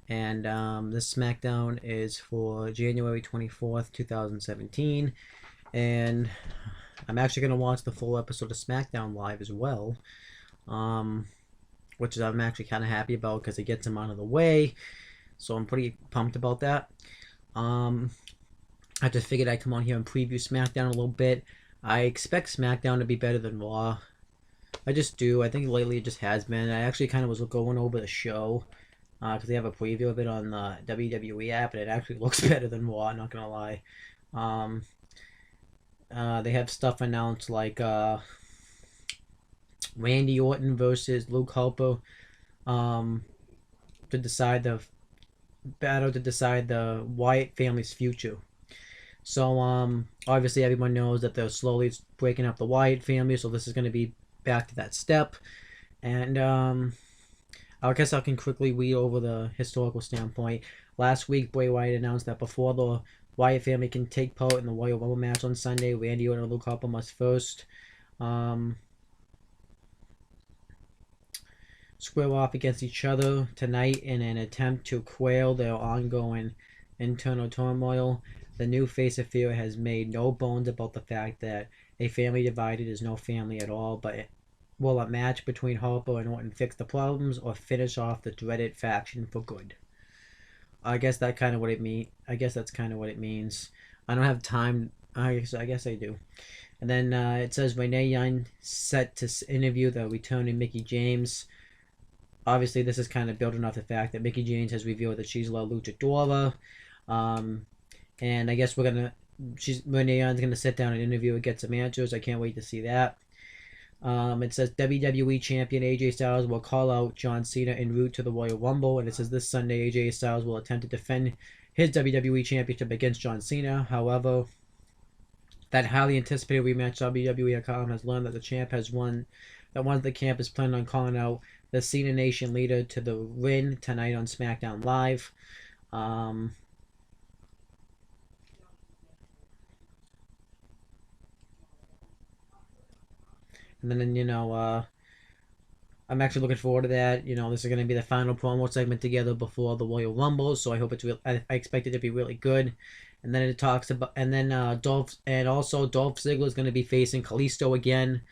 and this SmackDown is for January 24th, 2017, and I'm actually gonna watch the full episode of SmackDown live as well, um, which I'm actually kind of happy about because it gets him out of the way. So I'm pretty pumped about that. Um, I just figured I'd come on here and preview SmackDown a little bit. I expect SmackDown to be better than Raw. I just do. I think lately it just has been. I actually kind of was going over the show because they have a preview of it on the WWE app, and it actually looks better than Raw. Not gonna lie. Um, they have stuff announced like Randy Orton versus Luke Harper to decide the battle to decide the Wyatt family's future. So obviously everyone knows that they're slowly breaking up the Wyatt family, so this is going to be back to that step. And I guess I can quickly read over the historical standpoint. Last week, Bray Wyatt announced that before the Wyatt family can take part in the Royal Rumble match on Sunday, Randy Orton and Luke Harper must first square off against each other tonight in an attempt to quell their ongoing internal turmoil. The new face of fear has made no bones about the fact that a family divided is no family at all, but will a match between Harper and Orton fix the problems or finish off the dreaded faction for good? I guess that's kind of what it means. I don't have time. I guess I do. And then it says Renee Young set to interview the returning Mickie James. Obviously, this is kind of building off the fact that Mickie James has revealed that she's La Luchadora. And I guess Renee Young's gonna sit down and interview and get some answers. I can't wait to see that. It says WWE Champion AJ Styles will call out John Cena en route to the Royal Rumble, and it says this Sunday AJ Styles will attempt to defend his WWE Championship against John Cena. However, that highly anticipated rematch, WWE.com has learned that the champ has won. That one of the camp is planning on calling out the Cena Nation leader to the ring tonight on SmackDown Live. And then, I'm actually looking forward to that. This is going to be the final promo segment together before the Royal Rumble, so I hope it's real. I expect it to be really good. And then it talks about, and then Dolph Ziggler is going to be facing Kalisto again.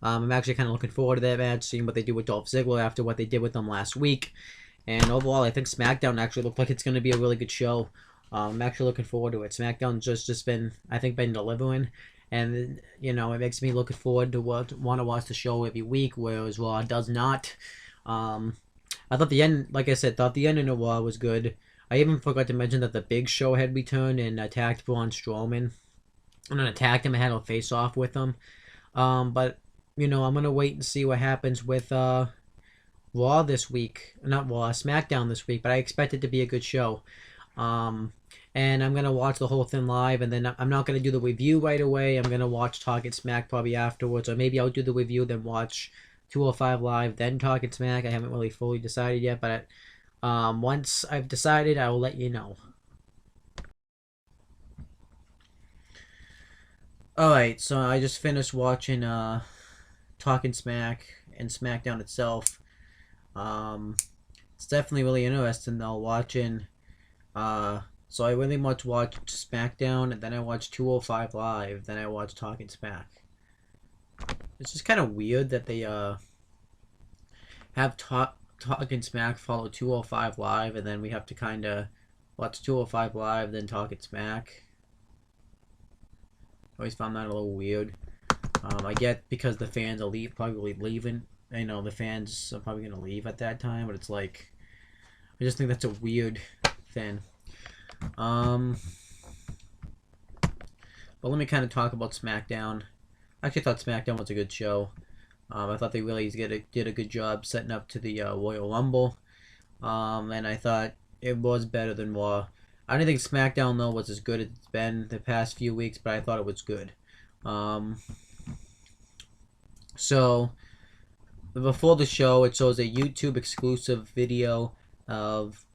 I'm actually kind of looking forward to that match, seeing what they do with Dolph Ziggler after what they did with him last week. And overall, I think SmackDown actually looked like it's going to be a really good show. I'm actually looking forward to it. SmackDown's just been delivering. And, it makes me looking forward to want to watch the show every week, whereas Raw does not. I thought the end, like I said, the ending of Raw was good. I even forgot to mention that the Big Show had returned and attacked Braun Strowman. And then attacked him and had a face-off with him. But, I'm going to wait and see what happens with Raw this week. Not Raw, SmackDown this week, but I expect it to be a good show. And I'm going to watch the whole thing live, and then I'm not going to do the review right away. I'm going to watch Talking Smack probably afterwards, or maybe I'll do the review, then watch 205 Live, then Talking Smack. I haven't really fully decided yet, but once I've decided, I will let you know. Alright, so I just finished watching Talking Smack and SmackDown itself. It's definitely really interesting, though, watching... So I really much watched SmackDown, and then I watched 205 Live, then I watched Talking Smack. It's just kind of weird that they have Talking Smack follow 205 Live, and then we have to kind of watch 205 Live, then Talking Smack. always found that a little weird. I get because the fans are probably leaving. You know, the fans are probably gonna leave at that time, but it's like I just think that's a weird thing. But let me kind of talk about Smackdown. I actually thought Smackdown was a good show. I thought they really did a good job setting up to the Royal Rumble. And I thought it was better than Raw. I didn't think SmackDown, though, was as good as it's been the past few weeks, but I thought it was good. So, before the show, it shows a YouTube exclusive video of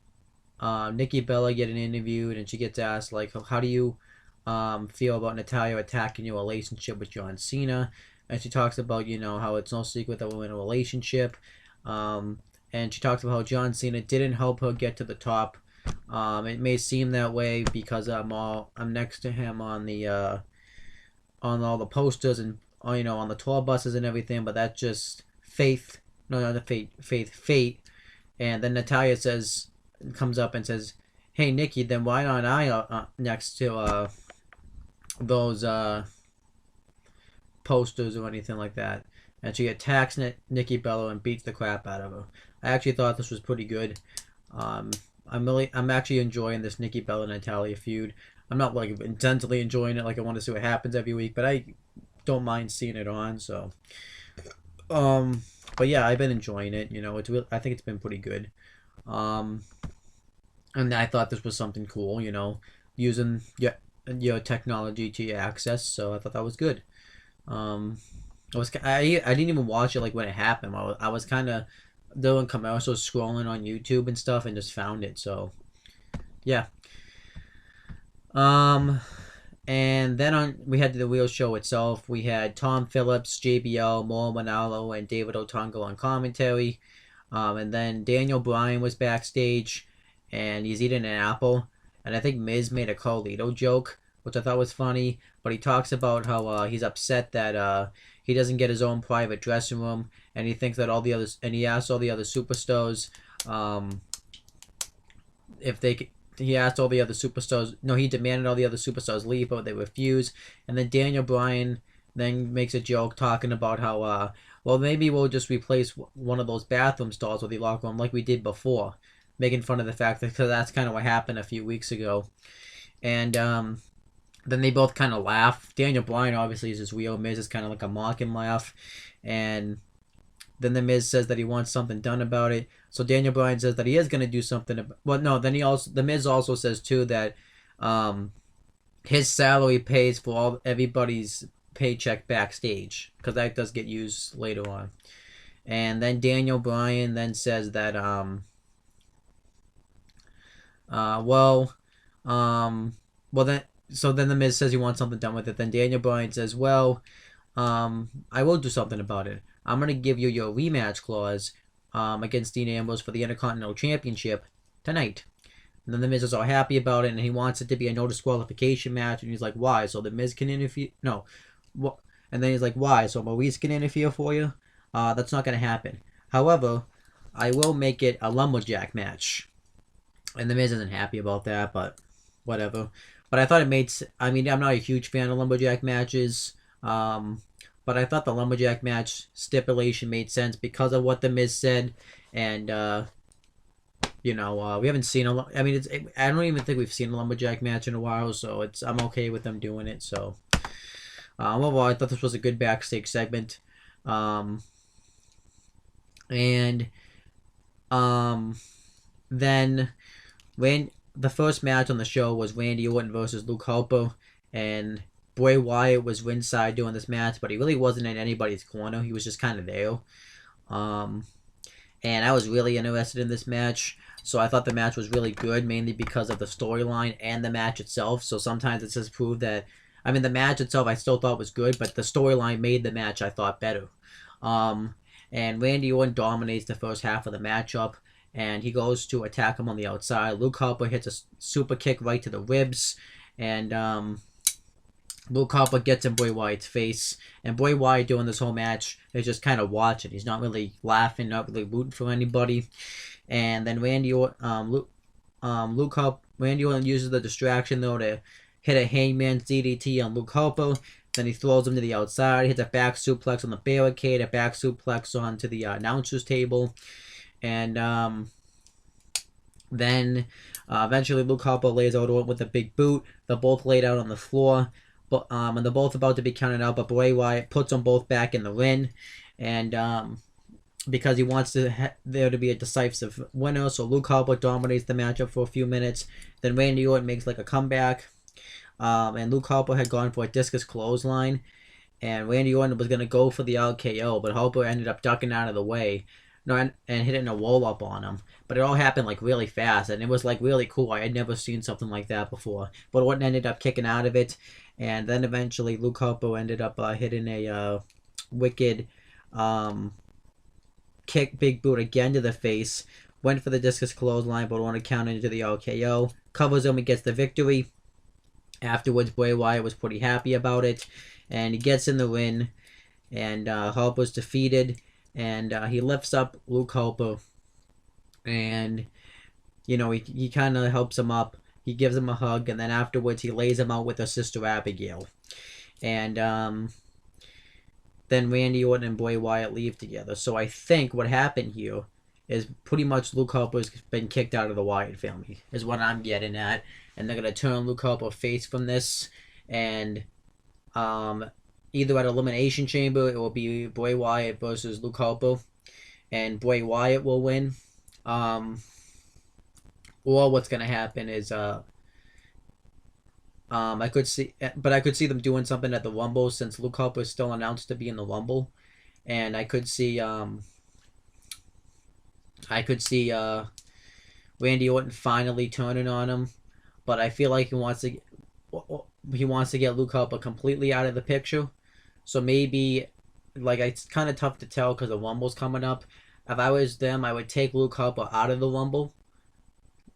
Nikki Bella getting interviewed, and she gets asked, like, how do you feel about Natalya attacking your relationship with John Cena? And she talks about, you know, how it's no secret that we're in a relationship. And she talks about how John Cena didn't help her get to the top. It may seem that way because I'm next to him on the on all the posters and you know, on the tour buses and everything, but that's just faith. No, not the fate. And then Natalya comes up and says, "Hey Nikki, then why aren't I next to those posters or anything like that?" And she attacks Nikki Bella and beats the crap out of her. I actually thought this was pretty good. I'm actually enjoying this Nikki Bella Natalya feud. I'm not like intensely enjoying it, like I want to see what happens every week, but I don't mind seeing it on. So, but yeah, I've been enjoying it. You know, I think it's been pretty good. And I thought this was something cool. You know, using your technology to your access. So I thought that was good. I didn't even watch it like when it happened. I was kind of doing commercials, scrolling on YouTube and stuff, and just found it. So, yeah. And then we had the real show itself. We had Tom Phillips, JBL, Mauro Ranallo, and David Otunga on commentary. And then Daniel Bryan was backstage, and he's eating an apple. And I think Miz made a Carlito joke, which I thought was funny. But he talks about how he's upset that he doesn't get his own private dressing room, and he thinks that he asked all the other superstars if they. He asked all the other superstars. No, he demanded all the other superstars leave, but they refused. And then Daniel Bryan then makes a joke talking about how, well, maybe we'll just replace one of those bathroom stalls with the locker room like we did before, making fun of the fact that because that's kind of what happened a few weeks ago. And then they both kind of laugh. Daniel Bryan obviously is his real. Miz is kind of like a mocking laugh, and then the Miz says that he wants something done about it. So Daniel Bryan says that he is going to do something. Well, no, then the Miz also says too that his salary pays for everybody's paycheck backstage, because that does get used later on. And then Daniel Bryan then says that then the Miz says he wants something done with it. Then Daniel Bryan says, well, I will do something about it. I'm going to give you your rematch clause against Dean Ambrose for the Intercontinental Championship tonight. And then the Miz is all happy about it, and he wants it to be a no disqualification match. And he's like, why? So the Miz can interfere? No. What? And then he's like, why? So Maurice can interfere for you? That's not going to happen. However, I will make it a lumberjack match. And the Miz isn't happy about that, but whatever. But I thought it made... I mean, I'm not a huge fan of lumberjack matches. But I thought the lumberjack match stipulation made sense because of what the Miz said, and we haven't seen I don't even think we've seen a lumberjack match in a while, so I'm okay with them doing it. So overall, I thought this was a good backstage segment, then when the first match on the show was Randy Orton versus Luke Harper, and Bray Wyatt was ringside doing this match, but he really wasn't in anybody's corner. He was just kind of there. And I was really interested in this match. So I thought the match was really good, mainly because of the storyline and the match itself. So sometimes it just proved that... I mean, the match itself I still thought was good, but the storyline made the match, I thought, better. And Randy Orton dominates the first half of the matchup, and he goes to attack him on the outside. Luke Harper hits a super kick right to the ribs, and... Luke Harper gets in Bray Wyatt's face, and Bray Wyatt doing this whole match is just kind of watching. He's not really laughing, not really rooting for anybody. And then Randy Orton uses the distraction though to hit a hangman's DDT on Luke Harper. Then he throws him to the outside, hits a back suplex on the barricade, a back suplex onto the announcer's table. And then eventually Luke Harper lays out with a big boot. They're both laid out on the floor. And they're both about to be counted out, but Bray Wyatt puts them both back in the ring. And because he wants there to be a decisive winner, so Luke Harper dominates the matchup for a few minutes. Then Randy Orton makes like a comeback. And Luke Harper had gone for a discus clothesline, and Randy Orton was going to go for the RKO, but Harper ended up ducking out of the way and hitting a roll-up on him. But it all happened like really fast, and it was like really cool. I had never seen something like that before. But Orton ended up kicking out of it, and then eventually Luke Harper ended up hitting a wicked kick, big boot again to the face. Went for the discus clothesline, but wanted to count into the RKO. Covers him and gets the victory. Afterwards, Bray Wyatt was pretty happy about it, and he gets in the ring, and Harper's defeated, and he lifts up Luke Harper, and he kind of helps him up. He gives him a hug, and then afterwards he lays him out with his sister Abigail, and then Randy Orton and Bray Wyatt leave together. So I think what happened here is pretty much Luke Harper's been kicked out of the Wyatt family, is what I'm getting at. And they're going to turn Luke Harper face from this. And either at Elimination Chamber, it will be Bray Wyatt versus Luke Harper. And Bray Wyatt will win. Or what's going to happen is I could see them doing something at the Rumble, since Luke Harper is still announced to be in the Rumble. And I could see Randy Orton finally turning on him. But I feel like he wants to get Luke Harper completely out of the picture. So maybe, like, it's kind of tough to tell because the Rumble's coming up. If I was them, I would take Luke Harper out of the Rumble,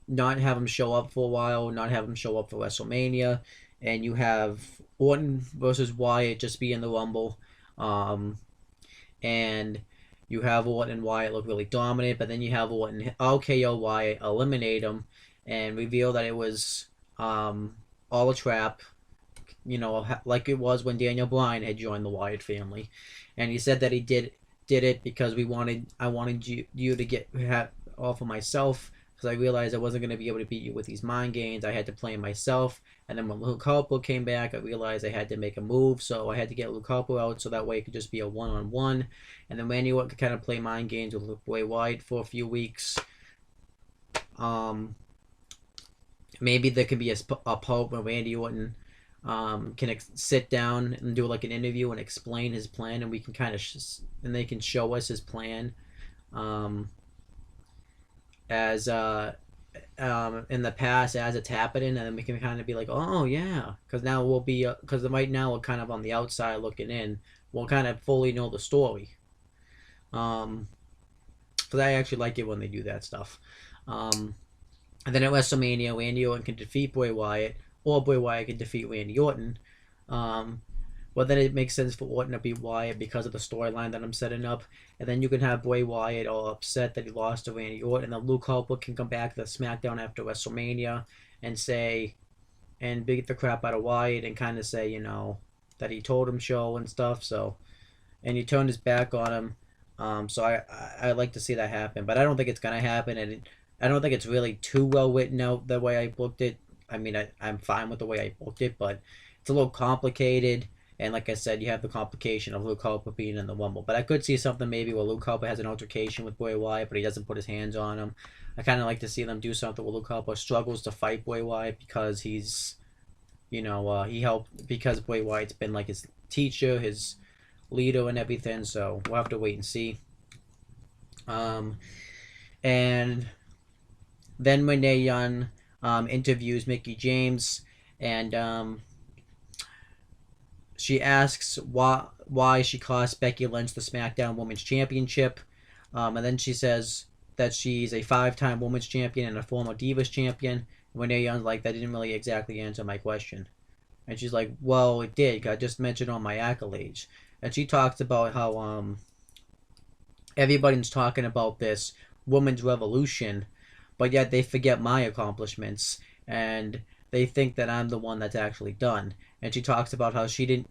not have him show up for a while, not have him show up for WrestleMania, and you have Orton versus Wyatt just be in the Rumble, and you have Orton and Wyatt look really dominant, but then you have Orton RKO Wyatt, eliminate him, and reveal that it was all a trap, like it was when Daniel Bryan had joined the Wyatt family. And he said that he did it because I wanted you to get off of myself, because I realized I wasn't going to be able to beat you with these mind games. I had to play myself. And then when Luke Harper came back, I realized I had to make a move, so I had to get Luke Harper out so that way it could just be a one-on-one. And then Randy Orton could kind of play mind games with Bray Wyatt for a few weeks. Maybe there could be a part where Randy Orton can sit down and do like an interview and explain his plan, and we can kind of and they can show us his plan as in the past as it's happening, and then we can kind of be like, oh yeah, because now we'll be because right now we're kind of on the outside looking in. We'll kind of fully know the story. Because I actually like it when they do that stuff. And then at WrestleMania, Randy Orton can defeat Bray Wyatt, or Bray Wyatt can defeat Randy Orton. But then it makes sense for Orton to beat Wyatt because of the storyline that I'm setting up. And then you can have Bray Wyatt all upset that he lost to Randy Orton. And then Luke Harper can come back to Smackdown after WrestleMania and beat the crap out of Wyatt and kind of say, that he told him so and stuff. So, and he turned his back on him. So I like to see that happen. But I don't think it's going to happen. And I don't think it's really too well written out the way I booked it. I mean, I'm fine with the way I booked it, but it's a little complicated. And like I said, you have the complication of Luke Harper being in the Rumble. But I could see something maybe where Luke Harper has an altercation with Bray Wyatt, but he doesn't put his hands on him. I kind of like to see them do something where Luke Harper struggles to fight Bray Wyatt because he's, he helped, because Bray Wyatt's been like his teacher, his leader and everything. So we'll have to wait and see. And then Renee Young interviews Mickie James, and she asks why she cost Becky Lynch the SmackDown Women's Championship, and then she says that she's a 5-time Women's Champion and a former Divas Champion. Renee Young's like, that didn't really exactly answer my question. And she's like, well, it did. I just mentioned all my accolades. And she talks about how everybody's talking about this women's revolution, but yet they forget my accomplishments. And they think that I'm the one that's actually done. And she talks about how she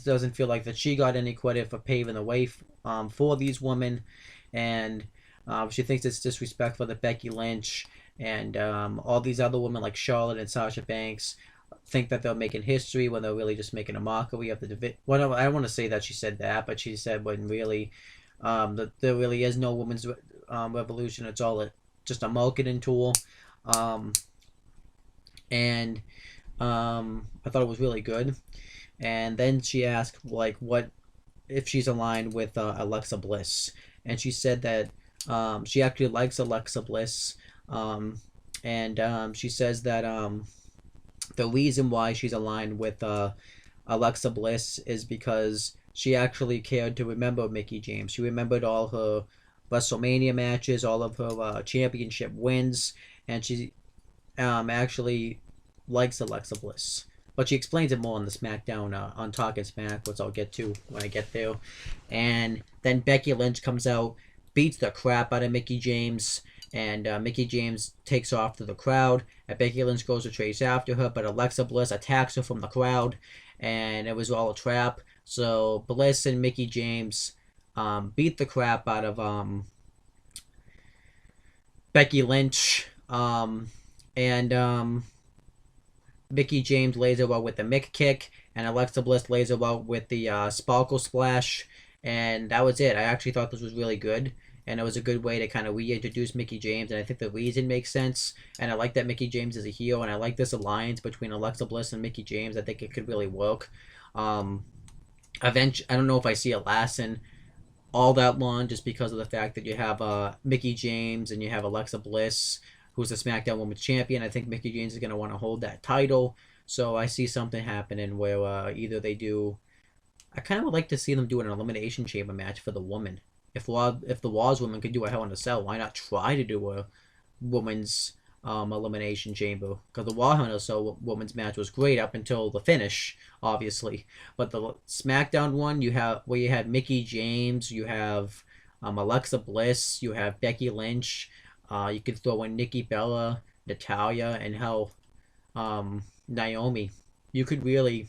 doesn't feel like that she got any credit for paving the way for these women, and she thinks it's disrespectful that Becky Lynch and all these other women like Charlotte and Sasha Banks think that they're making history when they're really just making a mockery of the division. Well, I don't want to say that she said that, but she said when really that there really is no women's revolution. It's all just a marketing tool. Um, and I thought it was really good. And then she asked like what if she's aligned with Alexa Bliss, and she said that she actually likes Alexa Bliss, and she says that the reason why she's aligned with Alexa Bliss is because she actually cared to remember Mickie James. She remembered all her WrestleMania matches, all of her championship wins, and she actually likes Alexa Bliss. But she explains it more on the Smackdown on Talking Smack, which I'll get to when I get there. And then Becky Lynch comes out, beats the crap out of Mickie James, and Mickie James takes off to the crowd. And Becky Lynch goes to chase after her, but Alexa Bliss attacks her from the crowd, and it was all a trap. So Bliss and Mickie James beat the crap out of Becky Lynch, and Mickie James lays her out with the Mick kick, and Alexa Bliss lays her out with the Sparkle Splash, and that was it. I actually thought this was really good, and it was a good way to kind of reintroduce Mickie James, and I think the reason makes sense, and I like that Mickie James is a heel, and I like this alliance between Alexa Bliss and Mickie James. I think it could really work. Eventually, I don't know if I see it lasting all that long, just because of the fact that you have Mickie James and you have Alexa Bliss, who's the SmackDown Women's Champion. I think Mickie James is going to want to hold that title. So I see something happening where either they do... I kind of would like to see them do an Elimination Chamber match for the woman. If the Wars women could do a Hell in a Cell, why not try to do a women's Elimination Chamber? Because the War Hell in a Cell women's match was great up until the finish, obviously. But the SmackDown one, you have Mickie James, you have Alexa Bliss, you have Becky Lynch... you could throw in Nikki Bella, Natalya, and hell, Naomi. You could really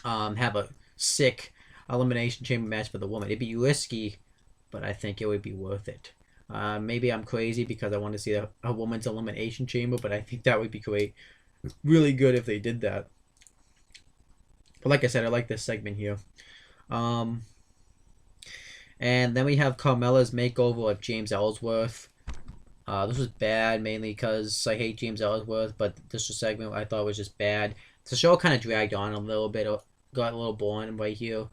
have a sick Elimination Chamber match for the woman. It'd be risky, but I think it would be worth it. Maybe I'm crazy because I want to see a woman's Elimination Chamber, but I think that would be great. Really good if they did that. But like I said, I like this segment here. And then we have Carmella's makeover of James Ellsworth. This was bad, mainly because I hate James Ellsworth, but this segment I thought was just bad. The show kind of dragged on a little bit, got a little boring right here.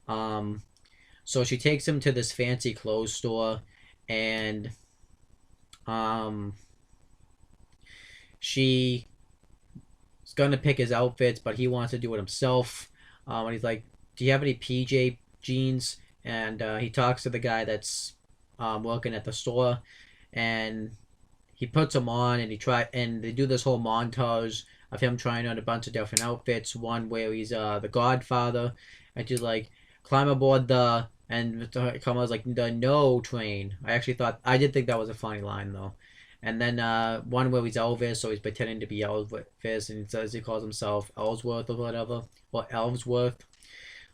So she takes him to this fancy clothes store, and she's going to pick his outfits, but he wants to do it himself. And he's like, do you have any PJ jeans? And he talks to the guy that's working at the store, and he puts them on, and they do this whole montage of him trying on a bunch of different outfits. One where he's the Godfather, and she's like, climb aboard and Kamala's like, the no train. I did think that was a funny line though. And then one where he's Elvis, so he's pretending to be Elvis, and he says he calls himself Ellsworth or whatever, or Ellsworth.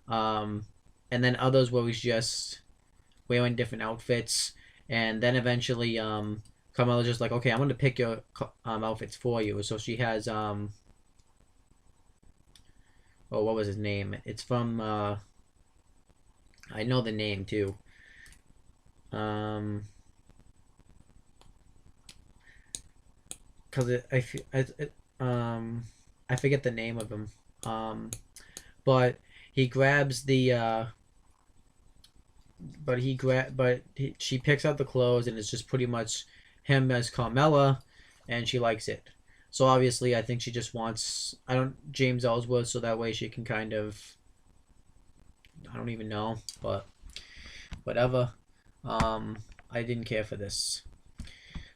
And then others where he's just wearing different outfits. And then eventually, Carmella's just like, okay, I'm going to pick your outfits for you. So she has, what was his name? It's from, I know the name too. Because I forget the name of him. But he grabs the, she picks out the clothes, and it's just pretty much him as Carmella, and she likes it. So obviously I think she just wants James Ellsworth, so that way she can kind of, I don't even know, but whatever. I didn't care for this.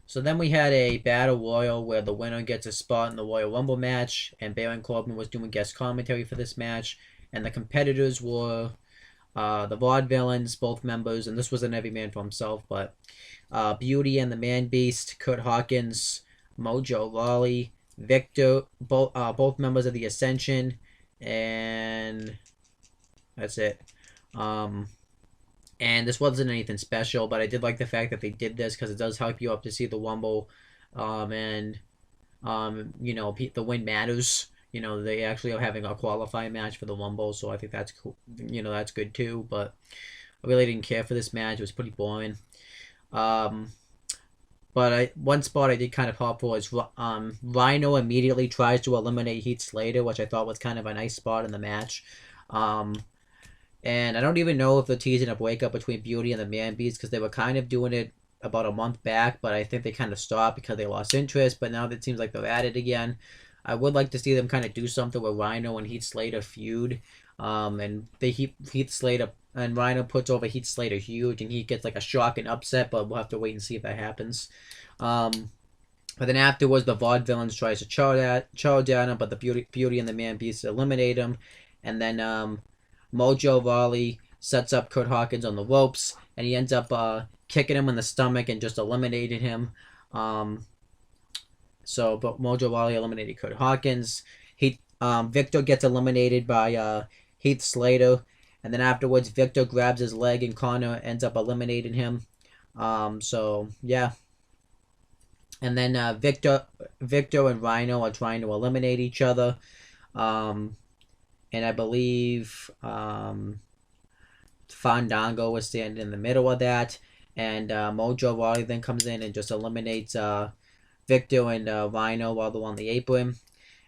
So then we had a Battle Royal where the winner gets a spot in the Royal Rumble match, and Baron Corbin was doing guest commentary for this match, and the competitors were the Vaudevillains, both members, and this was an every man for himself, but Beauty and the Man Beast, Kurt Hawkins, Mojo Rawley, Victor, both members of the Ascension, and that's it. And this wasn't anything special, but I did like the fact that they did this because it does help you up to see the Wumble, and the win matters. They actually are having a qualifying match for the Wumble, so I think that's cool. That's good too. But I really didn't care for this match; it was pretty boring. But one spot I did kind of pop for is Rhino immediately tries to eliminate Heath Slater, which I thought was kind of a nice spot in the match. And I don't even know if they're teasing a breakup between Beauty and the Man Beast because they were kind of doing it about a month back, but I think they kind of stopped because they lost interest. But now it seems like they're at it again. I would like to see them kind of do something with Rhino and Heath Slater feud. And Heath Slater and Rhino puts over Heath Slater huge, and he gets like a shock and upset. But we'll have to wait and see if that happens. But then afterwards, the Vaudevillains tries to charge at him, but the Beauty and the Man Beast eliminate him, and then Mojo Rawley sets up Kurt Hawkins on the ropes, and he ends up kicking him in the stomach and just eliminated him. But Mojo Rawley eliminated Kurt Hawkins. Victor gets eliminated by Heath Slater, and then afterwards Victor grabs his leg and Connor ends up eliminating him. Yeah. And then Victor and Rhino are trying to eliminate each other. And I believe Fandango was standing in the middle of that. And Mojo Rawley then comes in and just eliminates Victor and Rhino while they're on the apron.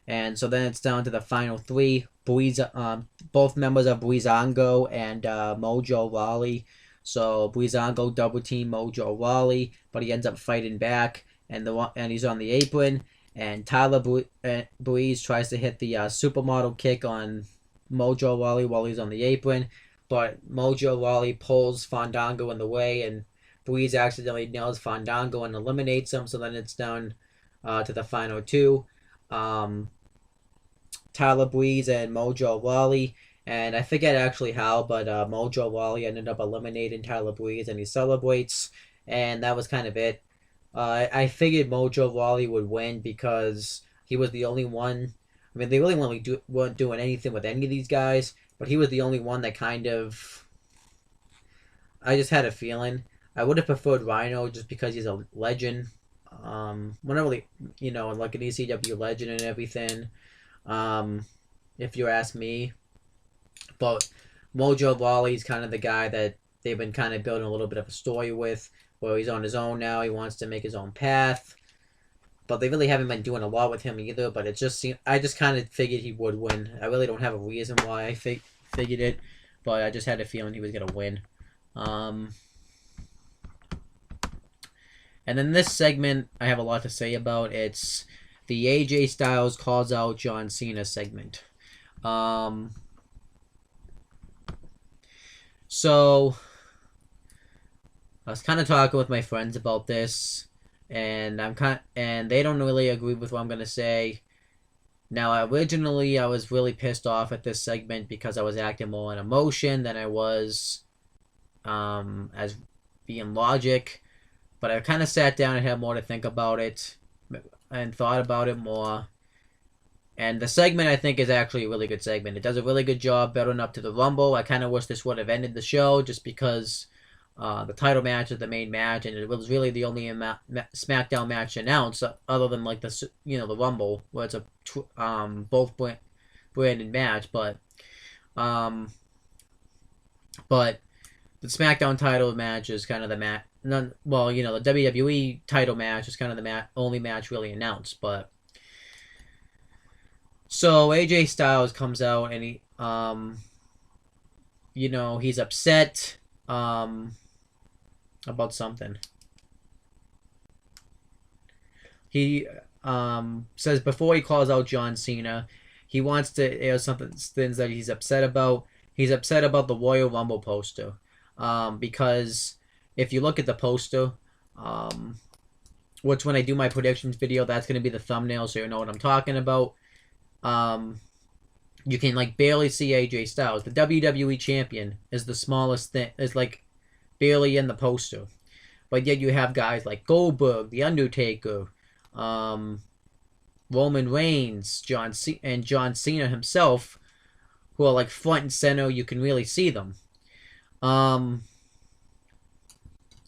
And so then it's down to the final three. Both members of Breezango and Mojo Rawley. So Breezango double team Mojo Rawley, but he ends up fighting back, and he's on the apron. And Tyler Breeze tries to hit the supermodel kick on Mojo Rawley while he's on the apron, but Mojo Rawley pulls Fandango in the way, and Breeze accidentally nails Fandango and eliminates him. So then it's down to the final two. Tyler Breeze and Mojo Rawley, and I forget actually how, but Mojo Rawley ended up eliminating Tyler Breeze, and he celebrates, and that was kind of it. I figured Mojo Rawley would win because he was the only one. I mean, they really weren't doing anything with any of these guys, but he was the only one that kind of. I just had a feeling. I would have preferred Rhino just because he's a legend. Whenever like an ECW legend and everything. If you ask me, but Mojo Rawley's kind of the guy that they've been kind of building a little bit of a story with. Well, he's on his own now. He wants to make his own path. But they really haven't been doing a lot with him either. But it just seemed... I just kind of figured he would win. I really don't have a reason why I figured it. But I just had a feeling he was going to win. And then this segment, I have a lot to say about. It's the AJ Styles calls out John Cena segment. So... I was kind of talking with my friends about this, and they don't really agree with what I'm gonna say. Now, originally, I was really pissed off at this segment because I was acting more on emotion than I was as being logic. But I kind of sat down and had more to think about it and thought about it more. And the segment, I think, is actually a really good segment. It does a really good job building up to the Rumble. I kind of wish this would have ended the show just because the title match is the main match, and it was really the only Smackdown match announced, other than like the Rumble, where it's a both branded match. But the SmackDown title match is kind of the match. The WWE title match is kind of the only match really announced. But so AJ Styles comes out and he's upset about something. He says before he calls out John Cena, he wants to air things that he's upset about. He's upset about the Royal Rumble poster, because if you look at the poster, which when I do my predictions video, that's going to be the thumbnail, so you know what I'm talking about. You can like barely see AJ Styles. The WWE champion is the smallest thing. Is like barely in the poster, but yet you have guys like Goldberg, The Undertaker, Roman Reigns, and John Cena himself, who are like front and center. You can really see them. And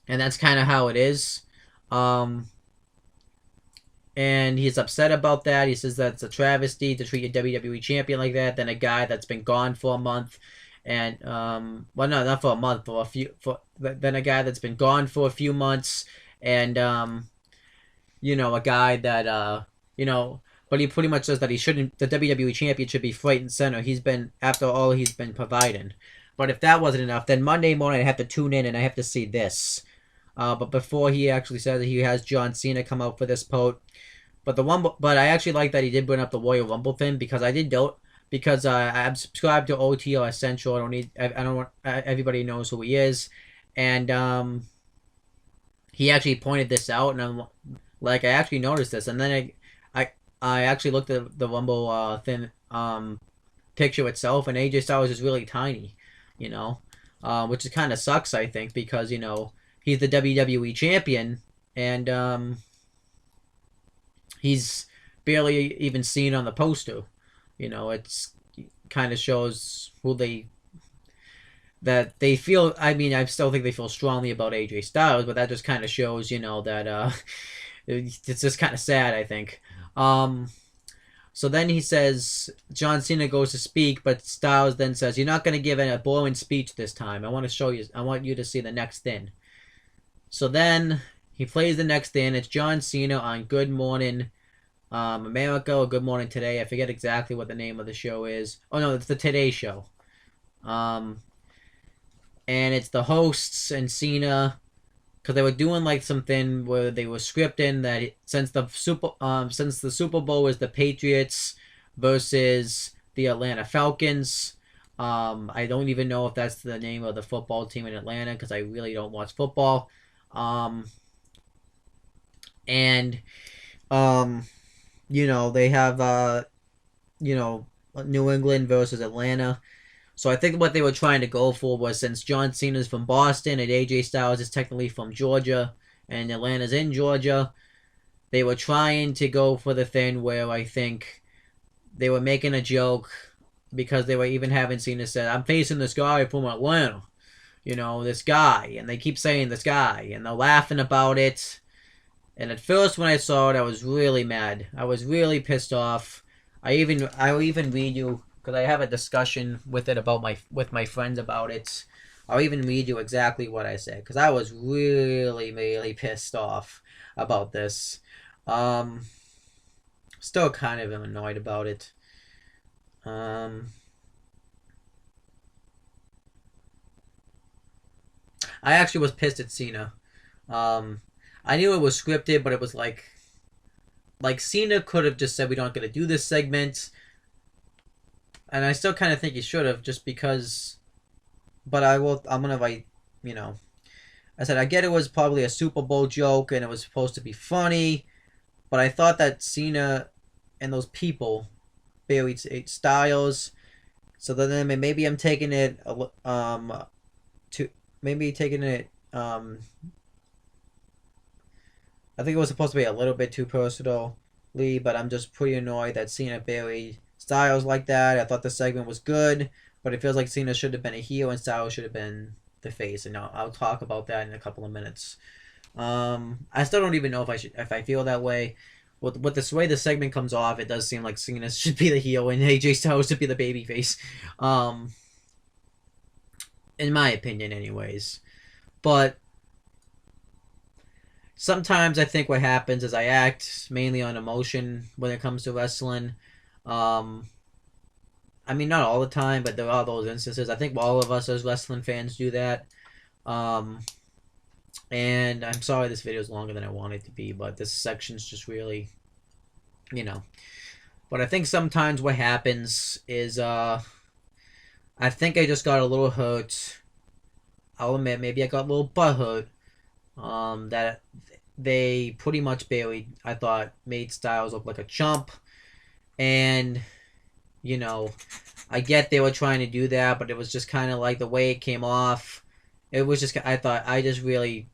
that's kind of how it is. And he's upset about that. He says that's a travesty to treat a WWE champion like that. Then a guy that's been gone for a month, and well, no, not for a month, then a guy that's been gone for a few months, and a guy that but he pretty much says that he shouldn't. The WWE champion should be front and center. He's been after all he's been providing. But if that wasn't enough, then Monday morning I have to tune in and I have to see this. But before he actually says that he has John Cena come out for this post. But I actually like that he did bring up the Royal Rumble thing because I'm subscribed to OTR Essential. I don't want everybody knows who he is, and he actually pointed this out, and I'm like I actually noticed this, and then I actually looked at the Rumble picture itself, and AJ Styles is really tiny, which kind of sucks I think because he's the WWE champion and he's barely even seen on the poster. It's kind of shows that they feel. I mean, I still think they feel strongly about AJ Styles, but that just kind of shows, that it's just kind of sad, I think. So then he says John Cena goes to speak, but Styles then says, "You're not going to give a boring speech this time. I want you to see the next thing." So then he plays the next thing. It's John Cena on Good Morning America or Good Morning Today. I forget exactly what the name of the show is. Oh no, it's the Today Show. And it's the hosts and Cena, because they were doing like something where they were scripting that since the Super Bowl was the Patriots versus the Atlanta Falcons. I don't even know if that's the name of the football team in Atlanta because I really don't watch football. They have New England versus Atlanta. So I think what they were trying to go for was, since John Cena's from Boston and AJ Styles is technically from Georgia and Atlanta's in Georgia, they were trying to go for the thing where I think they were making a joke because they were even having Cena said, "I'm facing this guy from Atlanta, this guy," and they keep saying this guy and they're laughing about it. And at first when I saw it, I was really mad. I was really pissed off. I'll even read you, because I have a discussion with my friends about it. I'll even read you exactly what I said, because I was really, really pissed off about this. Still kind of am annoyed about it. I actually was pissed at Cena. I knew it was scripted, but it was like Cena could have just said, "We don't going to do this segment." And I still kind of think he should have, just because. But I'm gonna write, I said I get it was probably a Super Bowl joke and it was supposed to be funny, but I thought that Cena and those people buried Styles, so then maybe I'm taking it I think it was supposed to be a little bit too personally, but I'm just pretty annoyed that Cena buried Styles like that. I thought the segment was good, but it feels like Cena should have been a heel and Styles should have been the face, and I'll talk about that in a couple of minutes. I still don't even know if I feel that way. With this way the segment comes off, it does seem like Cena should be the heel and AJ Styles should be the babyface. In my opinion, anyways. But sometimes I think what happens is I act mainly on emotion when it comes to wrestling. I mean, not all the time, but there are those instances. I think all of us as wrestling fans do that. And I'm sorry this video is longer than I want it to be, but this section's just really, But I think sometimes what happens is, I think I just got a little hurt. I'll admit, maybe I got a little butthurt. That they pretty much I thought, made Styles look like a chump. And, I get they were trying to do that, but it was just kind of like the way it came off. It was just, I just really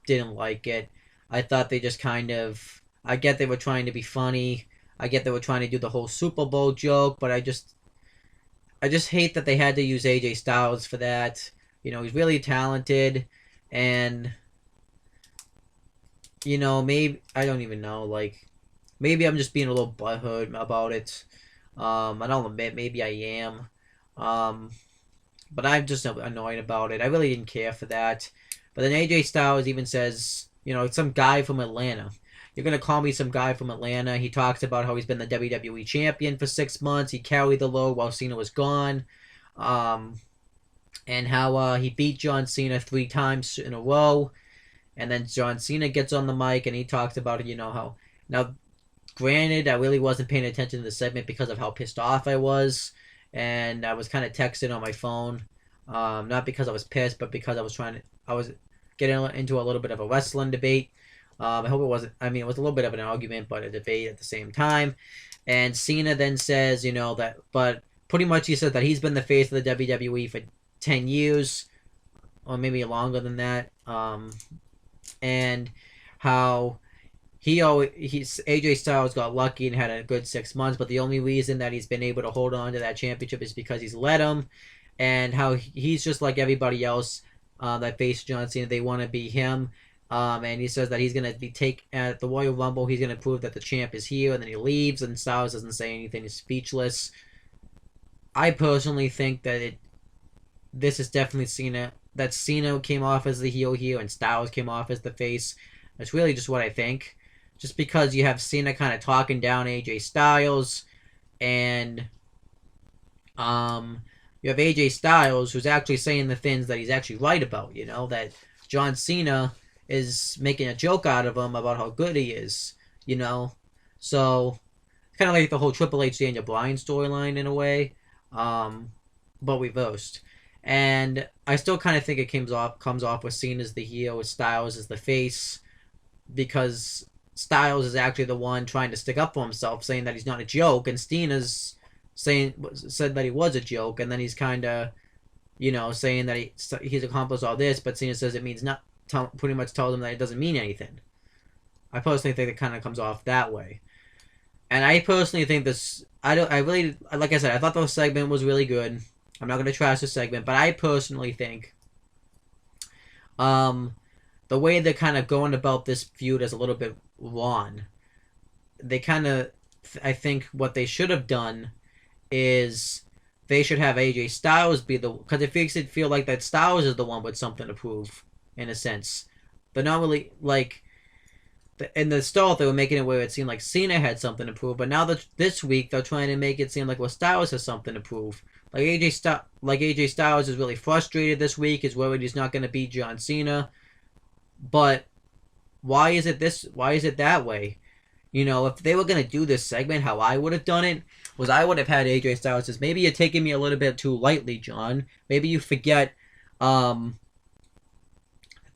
didn't like it. I thought they just I get they were trying to be funny. I get they were trying to do the whole Super Bowl joke, but I just hate that they had to use AJ Styles for that. He's really talented, and maybe I don't even know. Like, maybe I'm just being a little butthurt about it. I don't admit, maybe I am. Um, but I'm just annoyed about it. I really didn't care for that. But then AJ Styles even says, some guy from Atlanta. You're gonna call me some guy from Atlanta. He talks about how he's been the WWE champion for 6 months. He carried the load while Cena was gone, um, and how he beat John Cena 3 times in a row. And then John Cena gets on the mic and he talks about it. How now. Granted, I really wasn't paying attention to the segment because of how pissed off I was, and I was kind of texting on my phone, not because I was pissed, but because I was getting into a little bit of a wrestling debate. I hope it wasn't. I mean, it was a little bit of an argument, but a debate at the same time. And Cena then says, but pretty much he says that he's been the face of the WWE for 10 years, or maybe longer than that. And how AJ Styles got lucky and had a good 6 months, but the only reason that he's been able to hold on to that championship is because he's let him, and how he's just like everybody else that faced John Cena. They want to be him, and he says that he's gonna be at the Royal Rumble. He's gonna prove that the champ is here, and then he leaves, and Styles doesn't say anything. He's speechless. I personally think that this is definitely Cena. That Cena came off as the heel here, and Styles came off as the face. That's really just what I think. Just because you have Cena kind of talking down AJ Styles, and you have AJ Styles who's actually saying the things that he's actually right about. That John Cena is making a joke out of him about how good he is. So it's kind of like the whole Triple H Daniel Bryan storyline in a way, but reversed. And I still kind of think it comes off with Cena as the heel, with Styles as the face, because Styles is actually the one trying to stick up for himself, saying that he's not a joke, and Cena's said that he was a joke, and then he's kind of, saying that he's accomplished all this, but Cena says it means not. Pretty much tells him that it doesn't mean anything. I personally think it kind of comes off that way, and I personally think this. I really, like I said, I thought the segment was really good. I'm not gonna trash the segment, but I personally think, the way they're kind of going about this feud is a little bit wrong. They kind of, I think what they should have done is they should have AJ Styles be because it makes it feel like that Styles is the one with something to prove, in a sense. But not really, like, in the start they were making it where it seemed like Cena had something to prove, but now that this week they're trying to make it seem like, well, Styles has something to prove. Like AJ Styles is really frustrated this week, is worried he's not going to beat John Cena. But why is it that way? If they were going to do this segment, how I would have done it was I would have had AJ Styles says, maybe you're taking me a little bit too lightly, John. Maybe you forget that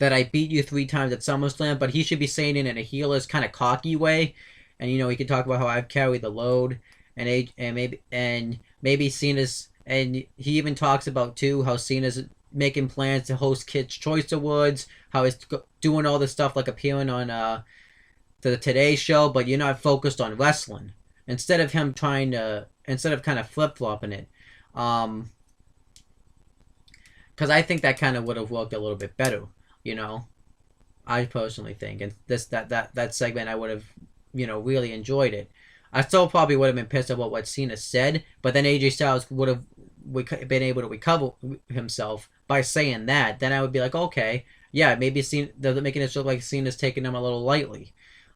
I beat you 3 times at SummerSlam, but he should be saying it in a heelish kind of cocky way. And he can talk about how I've carried the load, and maybe Cena's, and he even talks about too how Cena's making plans to host Kids Choice Awards, how he's doing all this stuff like appearing on the Today Show, but you're not focused on wrestling. Instead of kind of flip-flopping it. Because I think that kind of would have worked a little bit better, I personally think. And that segment, I would have, really enjoyed it. I still probably would have been pissed about what Cena said, but then AJ Styles would have been able to recover himself by saying that. Then I would be like, okay, yeah, maybe they're making it look like Cena's taking him a little lightly.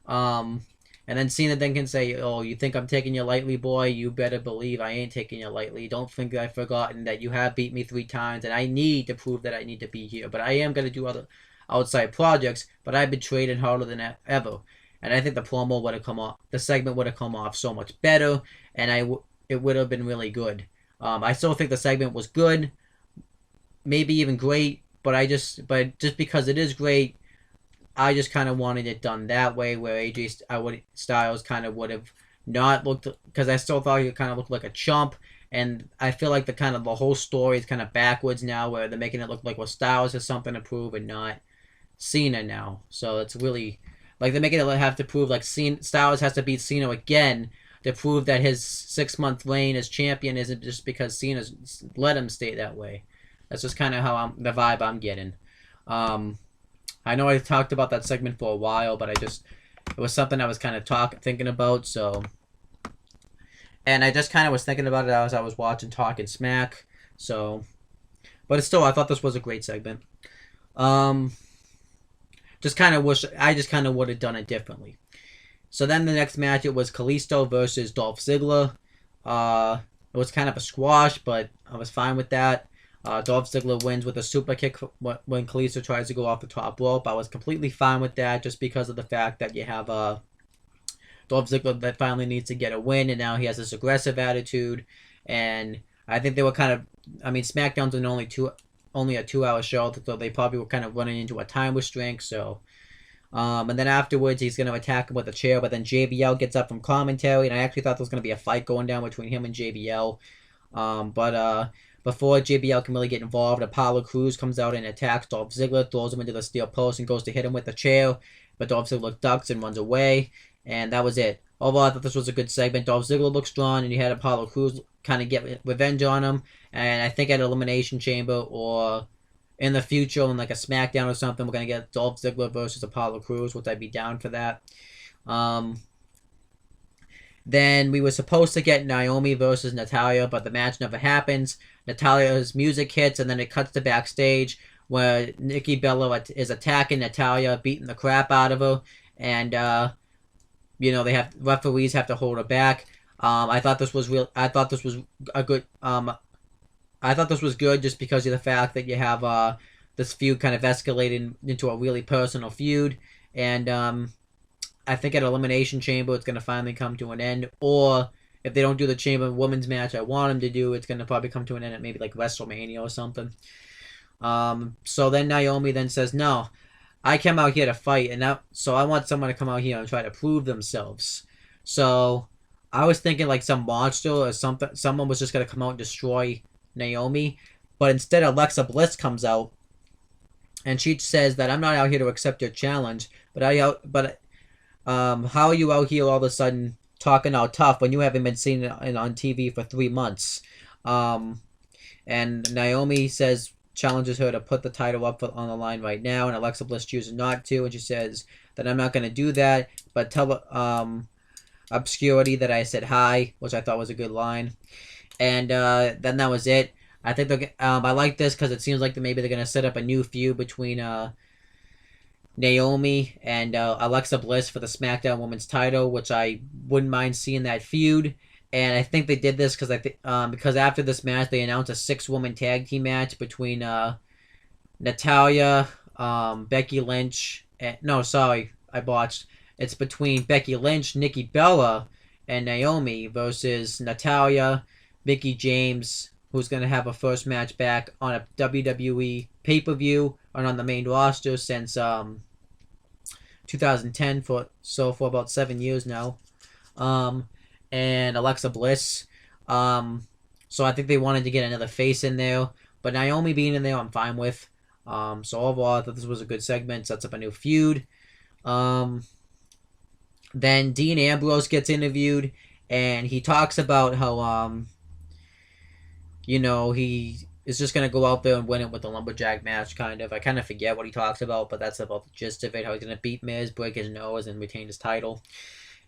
And then Cena then can say, oh, you think I'm taking you lightly, boy? You better believe I ain't taking you lightly. Don't think I've forgotten that you have beat me 3 times, and I need to prove that I need to be here. But I am going to do other outside projects, but I've been trading harder than ever. And I think the promo would have come off, the segment would have come off so much better, and it would have been really good. I still think the segment was good, maybe even great, but just because it is great, I just kind of wanted it done that way, where Styles kind of would have not looked, because I still thought he kind of looked like a chump, and I feel like the whole story is kind of backwards now, where they're making it look like, well, Styles has something to prove and not Cena now. So it's really like they're making it have to prove like Styles has to beat Cena again to prove that his 6-month reign as champion isn't just because Cena's let him stay that way. That's just kind of how the vibe I'm getting. I know I talked about that segment for a while, but it was something I was kind of thinking about. So, and I just kind of was thinking about it as I was watching Talking Smack. So, but it's still, I thought this was a great segment. Just kind of would have done it differently. So then the next match, it was Kalisto versus Dolph Ziggler. It was kind of a squash, but I was fine with that. Dolph Ziggler wins with a super kick when Kalisto tries to go off the top rope. I was completely fine with that just because of the fact that you have Dolph Ziggler that finally needs to get a win, and now he has this aggressive attitude. And I think they were kind of, SmackDown's only a 2-hour show, so they probably were kind of running into a time restraint. So, and then afterwards he's going to attack him with a chair, but then JBL gets up from commentary, and I actually thought there was going to be a fight going down between him and JBL. But before JBL can really get involved, Apollo Crews comes out and attacks Dolph Ziggler, throws him into the steel post, and goes to hit him with the chair, but Dolph Ziggler ducks and runs away, and that was it. Overall, I thought this was a good segment. Dolph Ziggler looked strong, and you had Apollo Crews kind of get revenge on him, and I think at Elimination Chamber or in the future, in like a Smackdown or something, we're going to get Dolph Ziggler versus Apollo Crews, which I'd be down for that. Then we were supposed to get Naomi versus Natalya, but the match never happens. Natalya's music hits, and then it cuts to backstage where Nikki Bella is attacking Natalya, beating the crap out of her, and referees have to hold her back. I thought this was good just because of the fact that you have this feud kind of escalating into a really personal feud, and I think at Elimination Chamber it's going to finally come to an end, or if they don't do the Chamber Women's match I want them to do, it's going to probably come to an end at maybe like WrestleMania or something. So then Naomi then says, no, I came out here to fight, so I want someone to come out here and try to prove themselves. So I was thinking like some monster or something, someone was just going to come out and destroy Naomi, but instead Alexa Bliss comes out, and she says that I'm not out here to accept your challenge, how are you out here all of a sudden talking all tough when you haven't been seen on TV for 3 months? And Naomi challenges her to put the title up on the line right now, and Alexa Bliss chooses not to, and she says that I'm not going to do that, but tell Obscurity that I said hi, which I thought was a good line. And then that was it. I think I like this because it seems like maybe they're going to set up a new feud between Naomi and Alexa Bliss for the SmackDown Women's title, which I wouldn't mind seeing that feud. And I think they did this because after this match they announced a 6-woman tag team match between Natalya, Becky Lynch, I botched. It's between Becky Lynch, Nikki Bella, and Naomi versus Natalya, Mickie James, who's going to have a first match back on a WWE pay-per-view and on the main roster since 2010, for about 7 years now. And Alexa Bliss. So I think they wanted to get another face in there, but Naomi being in there I'm fine with. So overall I thought this was a good segment, sets up a new feud. Then Dean Ambrose gets interviewed, and he talks about how he is just going to go out there and win it with a lumberjack match, kind of. I kind of forget what he talks about, but that's about the gist of it, how he's going to beat Miz, break his nose, and retain his title.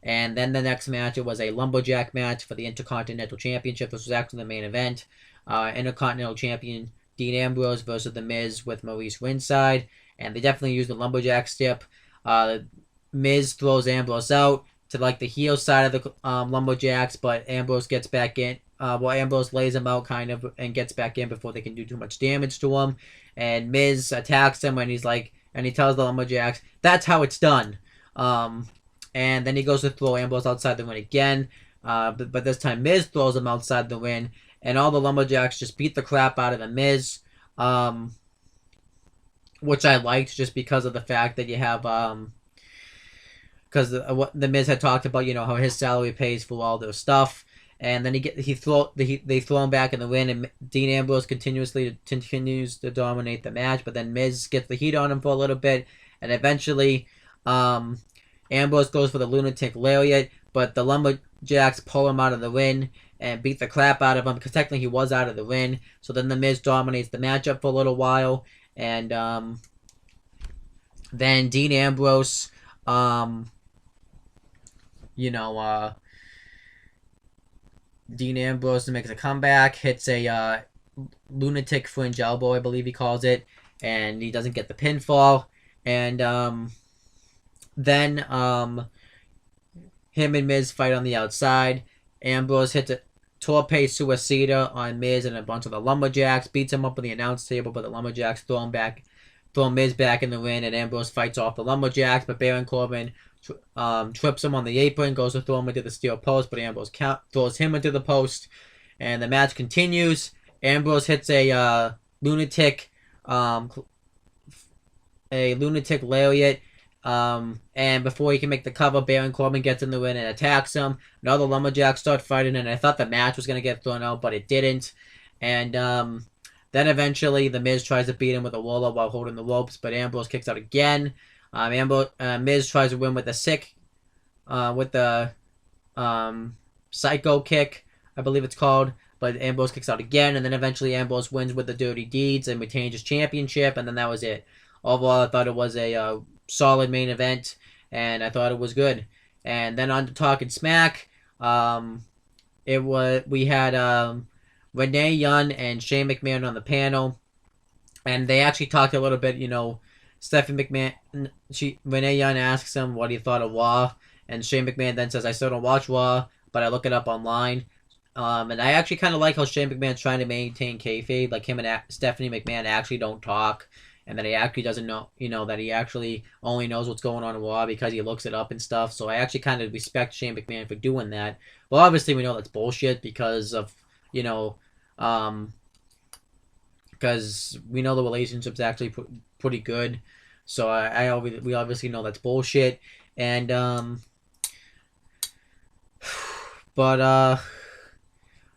And then the next match, it was a lumberjack match for the Intercontinental Championship. This was actually the main event. Intercontinental Champion Dean Ambrose versus The Miz with Maurice ringside, and they definitely used the lumberjack stip. Miz throws Ambrose out to like the heel side of the lumberjacks, but Ambrose gets back in. Ambrose lays him out kind of and gets back in before they can do too much damage to him. And Miz attacks him, and he tells the lumberjacks, that's how it's done. And then he goes to throw Ambrose outside the ring again, but this time Miz throws him outside the ring, and all the lumberjacks just beat the crap out of the Miz, which I liked just because of the fact that you have because the Miz had talked about, how his salary pays for all their stuff, and then they throw him back in the ring, and Dean Ambrose continues to dominate the match, but then Miz gets the heat on him for a little bit, and eventually Ambrose goes for the lunatic lariat, but the Jacks pull him out of the ring and beat the crap out of him because technically he was out of the ring. So then the Miz dominates the matchup for a little while, and then Dean Ambrose, um, you know, Dean Ambrose makes a comeback, hits a lunatic fringe elbow, I believe he calls it, and he doesn't get the pinfall. And then him and Miz fight on the outside. Ambrose hits a torpe suicida on Miz and a bunch of the lumberjacks, beats him up on the announce table, but the lumberjacks throw Miz back in the ring, and Ambrose fights off the lumberjacks, but Baron Corbin trips him on the apron, goes to throw him into the steel post, but Ambrose throws him into the post, and the match continues. Ambrose hits a lunatic lariat, and before he can make the cover, Baron Corbin gets in the ring and attacks him. Now the lumberjacks start fighting, and I thought the match was going to get thrown out, but it didn't. And then eventually the Miz tries to beat him with a roll-up while holding the ropes, but Ambrose kicks out again. Miz tries to win with the psycho kick, I believe it's called, but Ambrose kicks out again, and then eventually Ambrose wins with the dirty deeds and retains his championship, and then that was it. Overall, I thought it was a solid main event, and I thought it was good. And then on to Talking Smack, we had Renee Young and Shane McMahon on the panel, and they actually talked a little bit, Stephanie McMahon, Renee Young asks him what he thought of Raw, and Shane McMahon then says, I still don't watch Raw, but I look it up online. And I actually kind of like how Shane McMahon's trying to maintain kayfabe, like him and Stephanie McMahon actually don't talk, and that he actually doesn't know, that he actually only knows what's going on in Raw because he looks it up and stuff, so I actually kind of respect Shane McMahon for doing that. Well, obviously we know that's bullshit because of, because we know the relationship's actually pretty good, so we obviously know that's bullshit, and but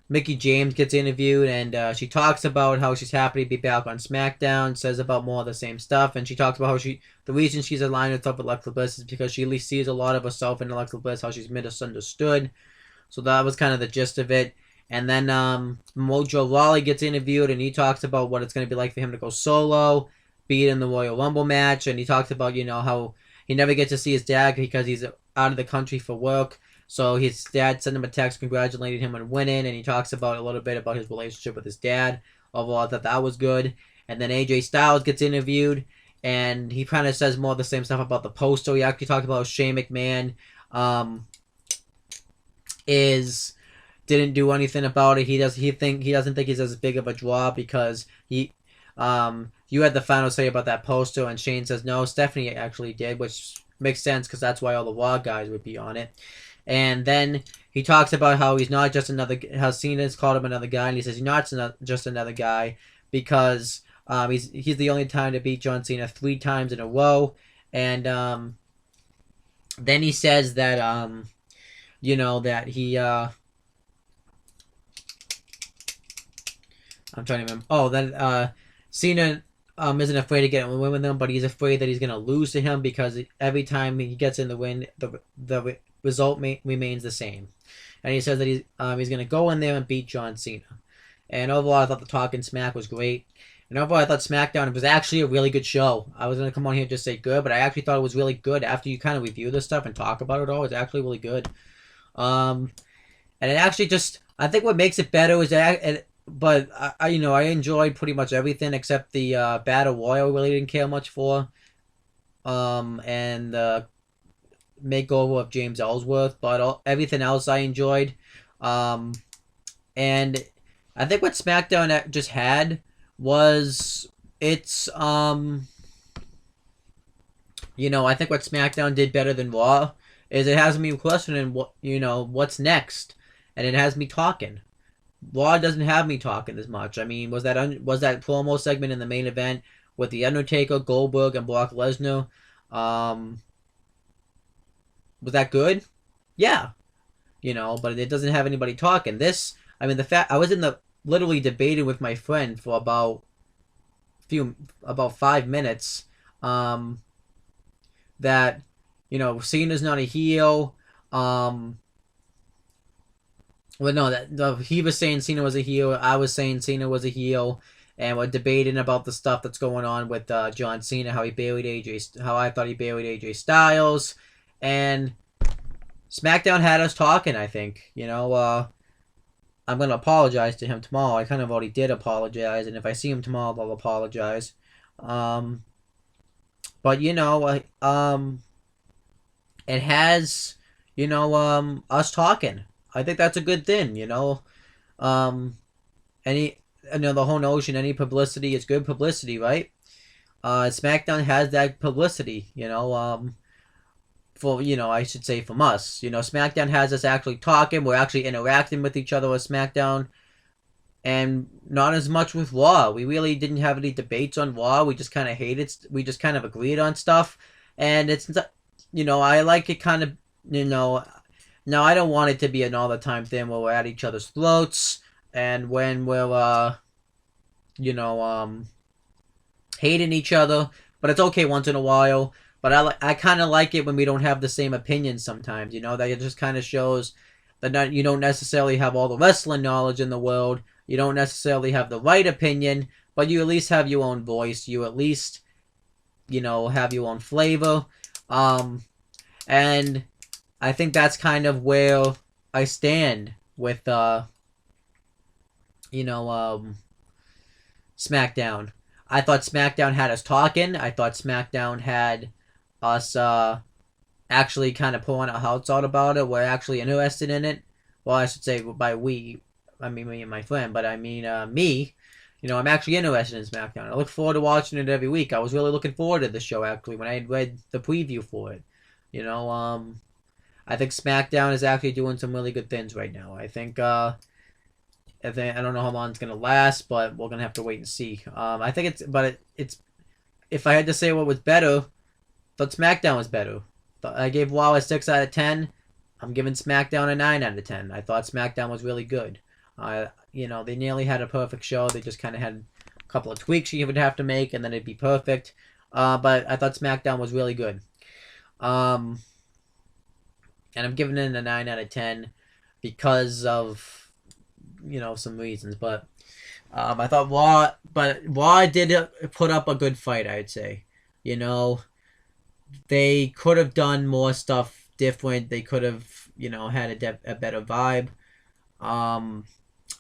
Mickie James gets interviewed, and she talks about how she's happy to be back on SmackDown, says about more of the same stuff, and she talks about how the reason she's aligned herself with Alexa Bliss is because she at least sees a lot of herself in Alexa Bliss, how she's misunderstood. So that was kind of the gist of it. And then Mojo Rawley gets interviewed, and he talks about what it's going to be like for him to go solo, be in the Royal Rumble match, and he talks about, how he never gets to see his dad because he's out of the country for work. So his dad sent him a text congratulating him on winning, and he talks about a little bit about his relationship with his dad. Overall, I thought that was good. And then AJ Styles gets interviewed, and he kind of says more of the same stuff about the poster. He actually talked about Shane McMahon didn't do anything about it. He doesn't think he's as big of a draw because you had the final say about that poster, and Shane says no, Stephanie actually did, which makes sense because that's why all the Raw guys would be on it. And then he talks about how he's not just how Cena's called him another guy, and he says he's not just another guy because he's the only time to beat John Cena 3 times in a row. And then he says that that he I'm trying to remember. Oh, that Cena isn't afraid to get in the win with him, but he's afraid that he's gonna lose to him because every time he gets in the win, the result remains the same. And he says that he's going to go in there and beat John Cena. And overall, I thought the Talking Smack was great. And overall, I thought Smackdown was actually a really good show. I was going to come on here and just say good, but I actually thought it was really good. After you kind of review this stuff and talk about it all, it's actually really good. And it actually I think what makes it better is that, but I enjoyed pretty much everything except the Battle Royal. Really didn't care much for. And the makeover of James Ellsworth, but everything else I enjoyed. And I think what SmackDown just had was I think what SmackDown did better than Raw is it has me questioning what's next, and it has me talking. Raw doesn't have me talking as much. I mean, was that promo segment in the main event with The Undertaker, Goldberg, and Brock Lesnar? Was that good? Yeah. But it doesn't have anybody talking. The fact I was literally debating with my friend for about 5 minutes, that, Cena's not a heel, Well, no, he was saying Cena was a heel. I was saying Cena was a heel, and we're debating about the stuff that's going on with John Cena, how he buried AJ, how I thought he buried AJ Styles, and SmackDown had us talking. I think I'm gonna apologize to him tomorrow. I kind of already did apologize, and if I see him tomorrow, I'll apologize. Um, but it has us talking. I think that's a good thing. Um, any the whole notion, any publicity is good publicity, right? SmackDown has that publicity, for I should say from us. SmackDown has us actually talking. We're actually interacting with each other with SmackDown, and not as much with Raw. We really didn't have any debates on Raw. We just kind of hated. We just kind of agreed on stuff, and I like it kind of. Now I don't want it to be an all the time thing where we're at each other's throats, and when we're you know, hating each other. But it's okay once in a while. But I kind of like it when we don't have the same opinions sometimes. That it just kind of shows that you don't necessarily have all the wrestling knowledge in the world. You don't necessarily have the right opinion, but you at least have your own voice. You at least, have your own flavor. And I think that's kind of where I stand with, SmackDown. I thought SmackDown had us talking. I thought SmackDown had us actually kind of pulling our hearts out about it. We're actually interested in it. Well, I should say by we, I mean me and my friend, but I mean me. I'm actually interested in SmackDown. I look forward to watching it every week. I was really looking forward to the show actually when I had read the preview for it. I think SmackDown is actually doing some really good things right now. I don't know how long it's gonna last, but we're gonna have to wait and see. I think it's if I had to say what was better, I thought SmackDown was better. I gave Raw a 6 out of 10. I'm giving SmackDown a 9 out of 10. I thought SmackDown was really good. They nearly had a perfect show. They just kind of had a couple of tweaks you would have to make, and then it'd be perfect. But I thought SmackDown was really good. And I'm giving it a 9 out of 10 because of some reasons, but I thought Raw did put up a good fight. I'd say, they could have done more stuff different. They could have, had a better vibe.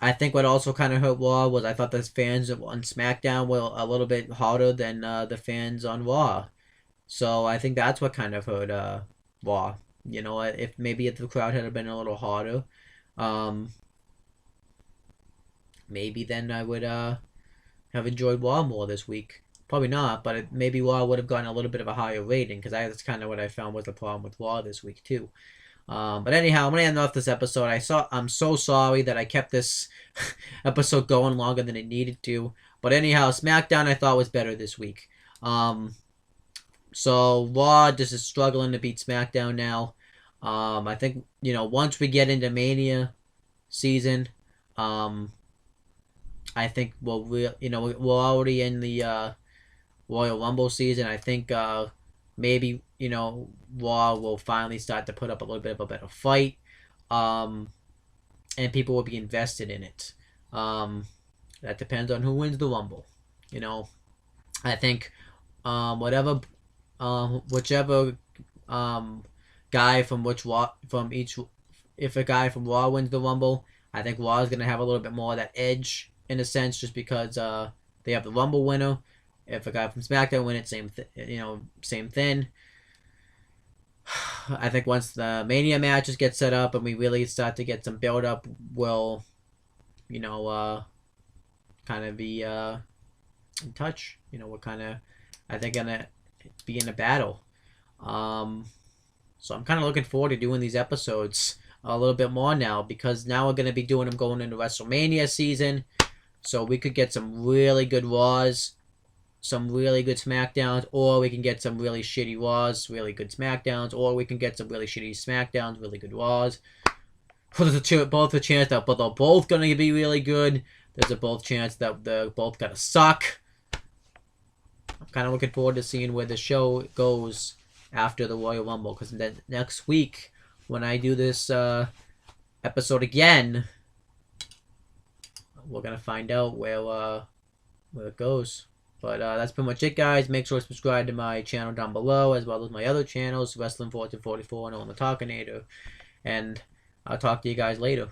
I think what also kind of hurt Raw was I thought the fans on SmackDown were a little bit harder than the fans on Raw. So I think that's what kind of hurt Raw. If the crowd had been a little harder, maybe then I would have enjoyed Raw more this week. Probably not, but maybe Raw would have gotten a little bit of a higher rating because that's kind of what I found was the problem with Raw this week too. But anyhow, I'm gonna end off this episode. I'm so sorry that I kept this episode going longer than it needed to. But anyhow, SmackDown I thought was better this week. So Raw just is struggling to beat SmackDown now. I think once we get into Mania season, I think we're already in the Royal Rumble season. I think maybe Raw will finally start to put up a little bit of a better fight, and people will be invested in it. That depends on who wins the Rumble. I think whichever guy from each, if a guy from Raw wins the Rumble, I think Raw is gonna have a little bit more of that edge in a sense, just because they have the Rumble winner. If a guy from SmackDown wins it, same thing. I think once the Mania matches get set up and we really start to get some build up, we'll, kind of be in touch. We're kind of, I think, gonna be in a battle. So I'm kind of looking forward to doing these episodes a little bit more now, because now we're gonna be doing them going into WrestleMania season. So we could get some really good Raws, some really good SmackDowns, or we can get some really shitty Raws, really good SmackDowns, or we can get some really shitty SmackDowns, really good Raws. There's both a chance that they're both going to be really good. There's a both chance that they're both going to suck. I'm kind of looking forward to seeing where the show goes after the Royal Rumble, because then next week when I do this episode again. We're gonna find out where it goes. But that's pretty much it, guys. Make sure to subscribe to my channel down below, as well as my other channels, Wrestling 1444 and On the Talkinator. And I'll talk to you guys later.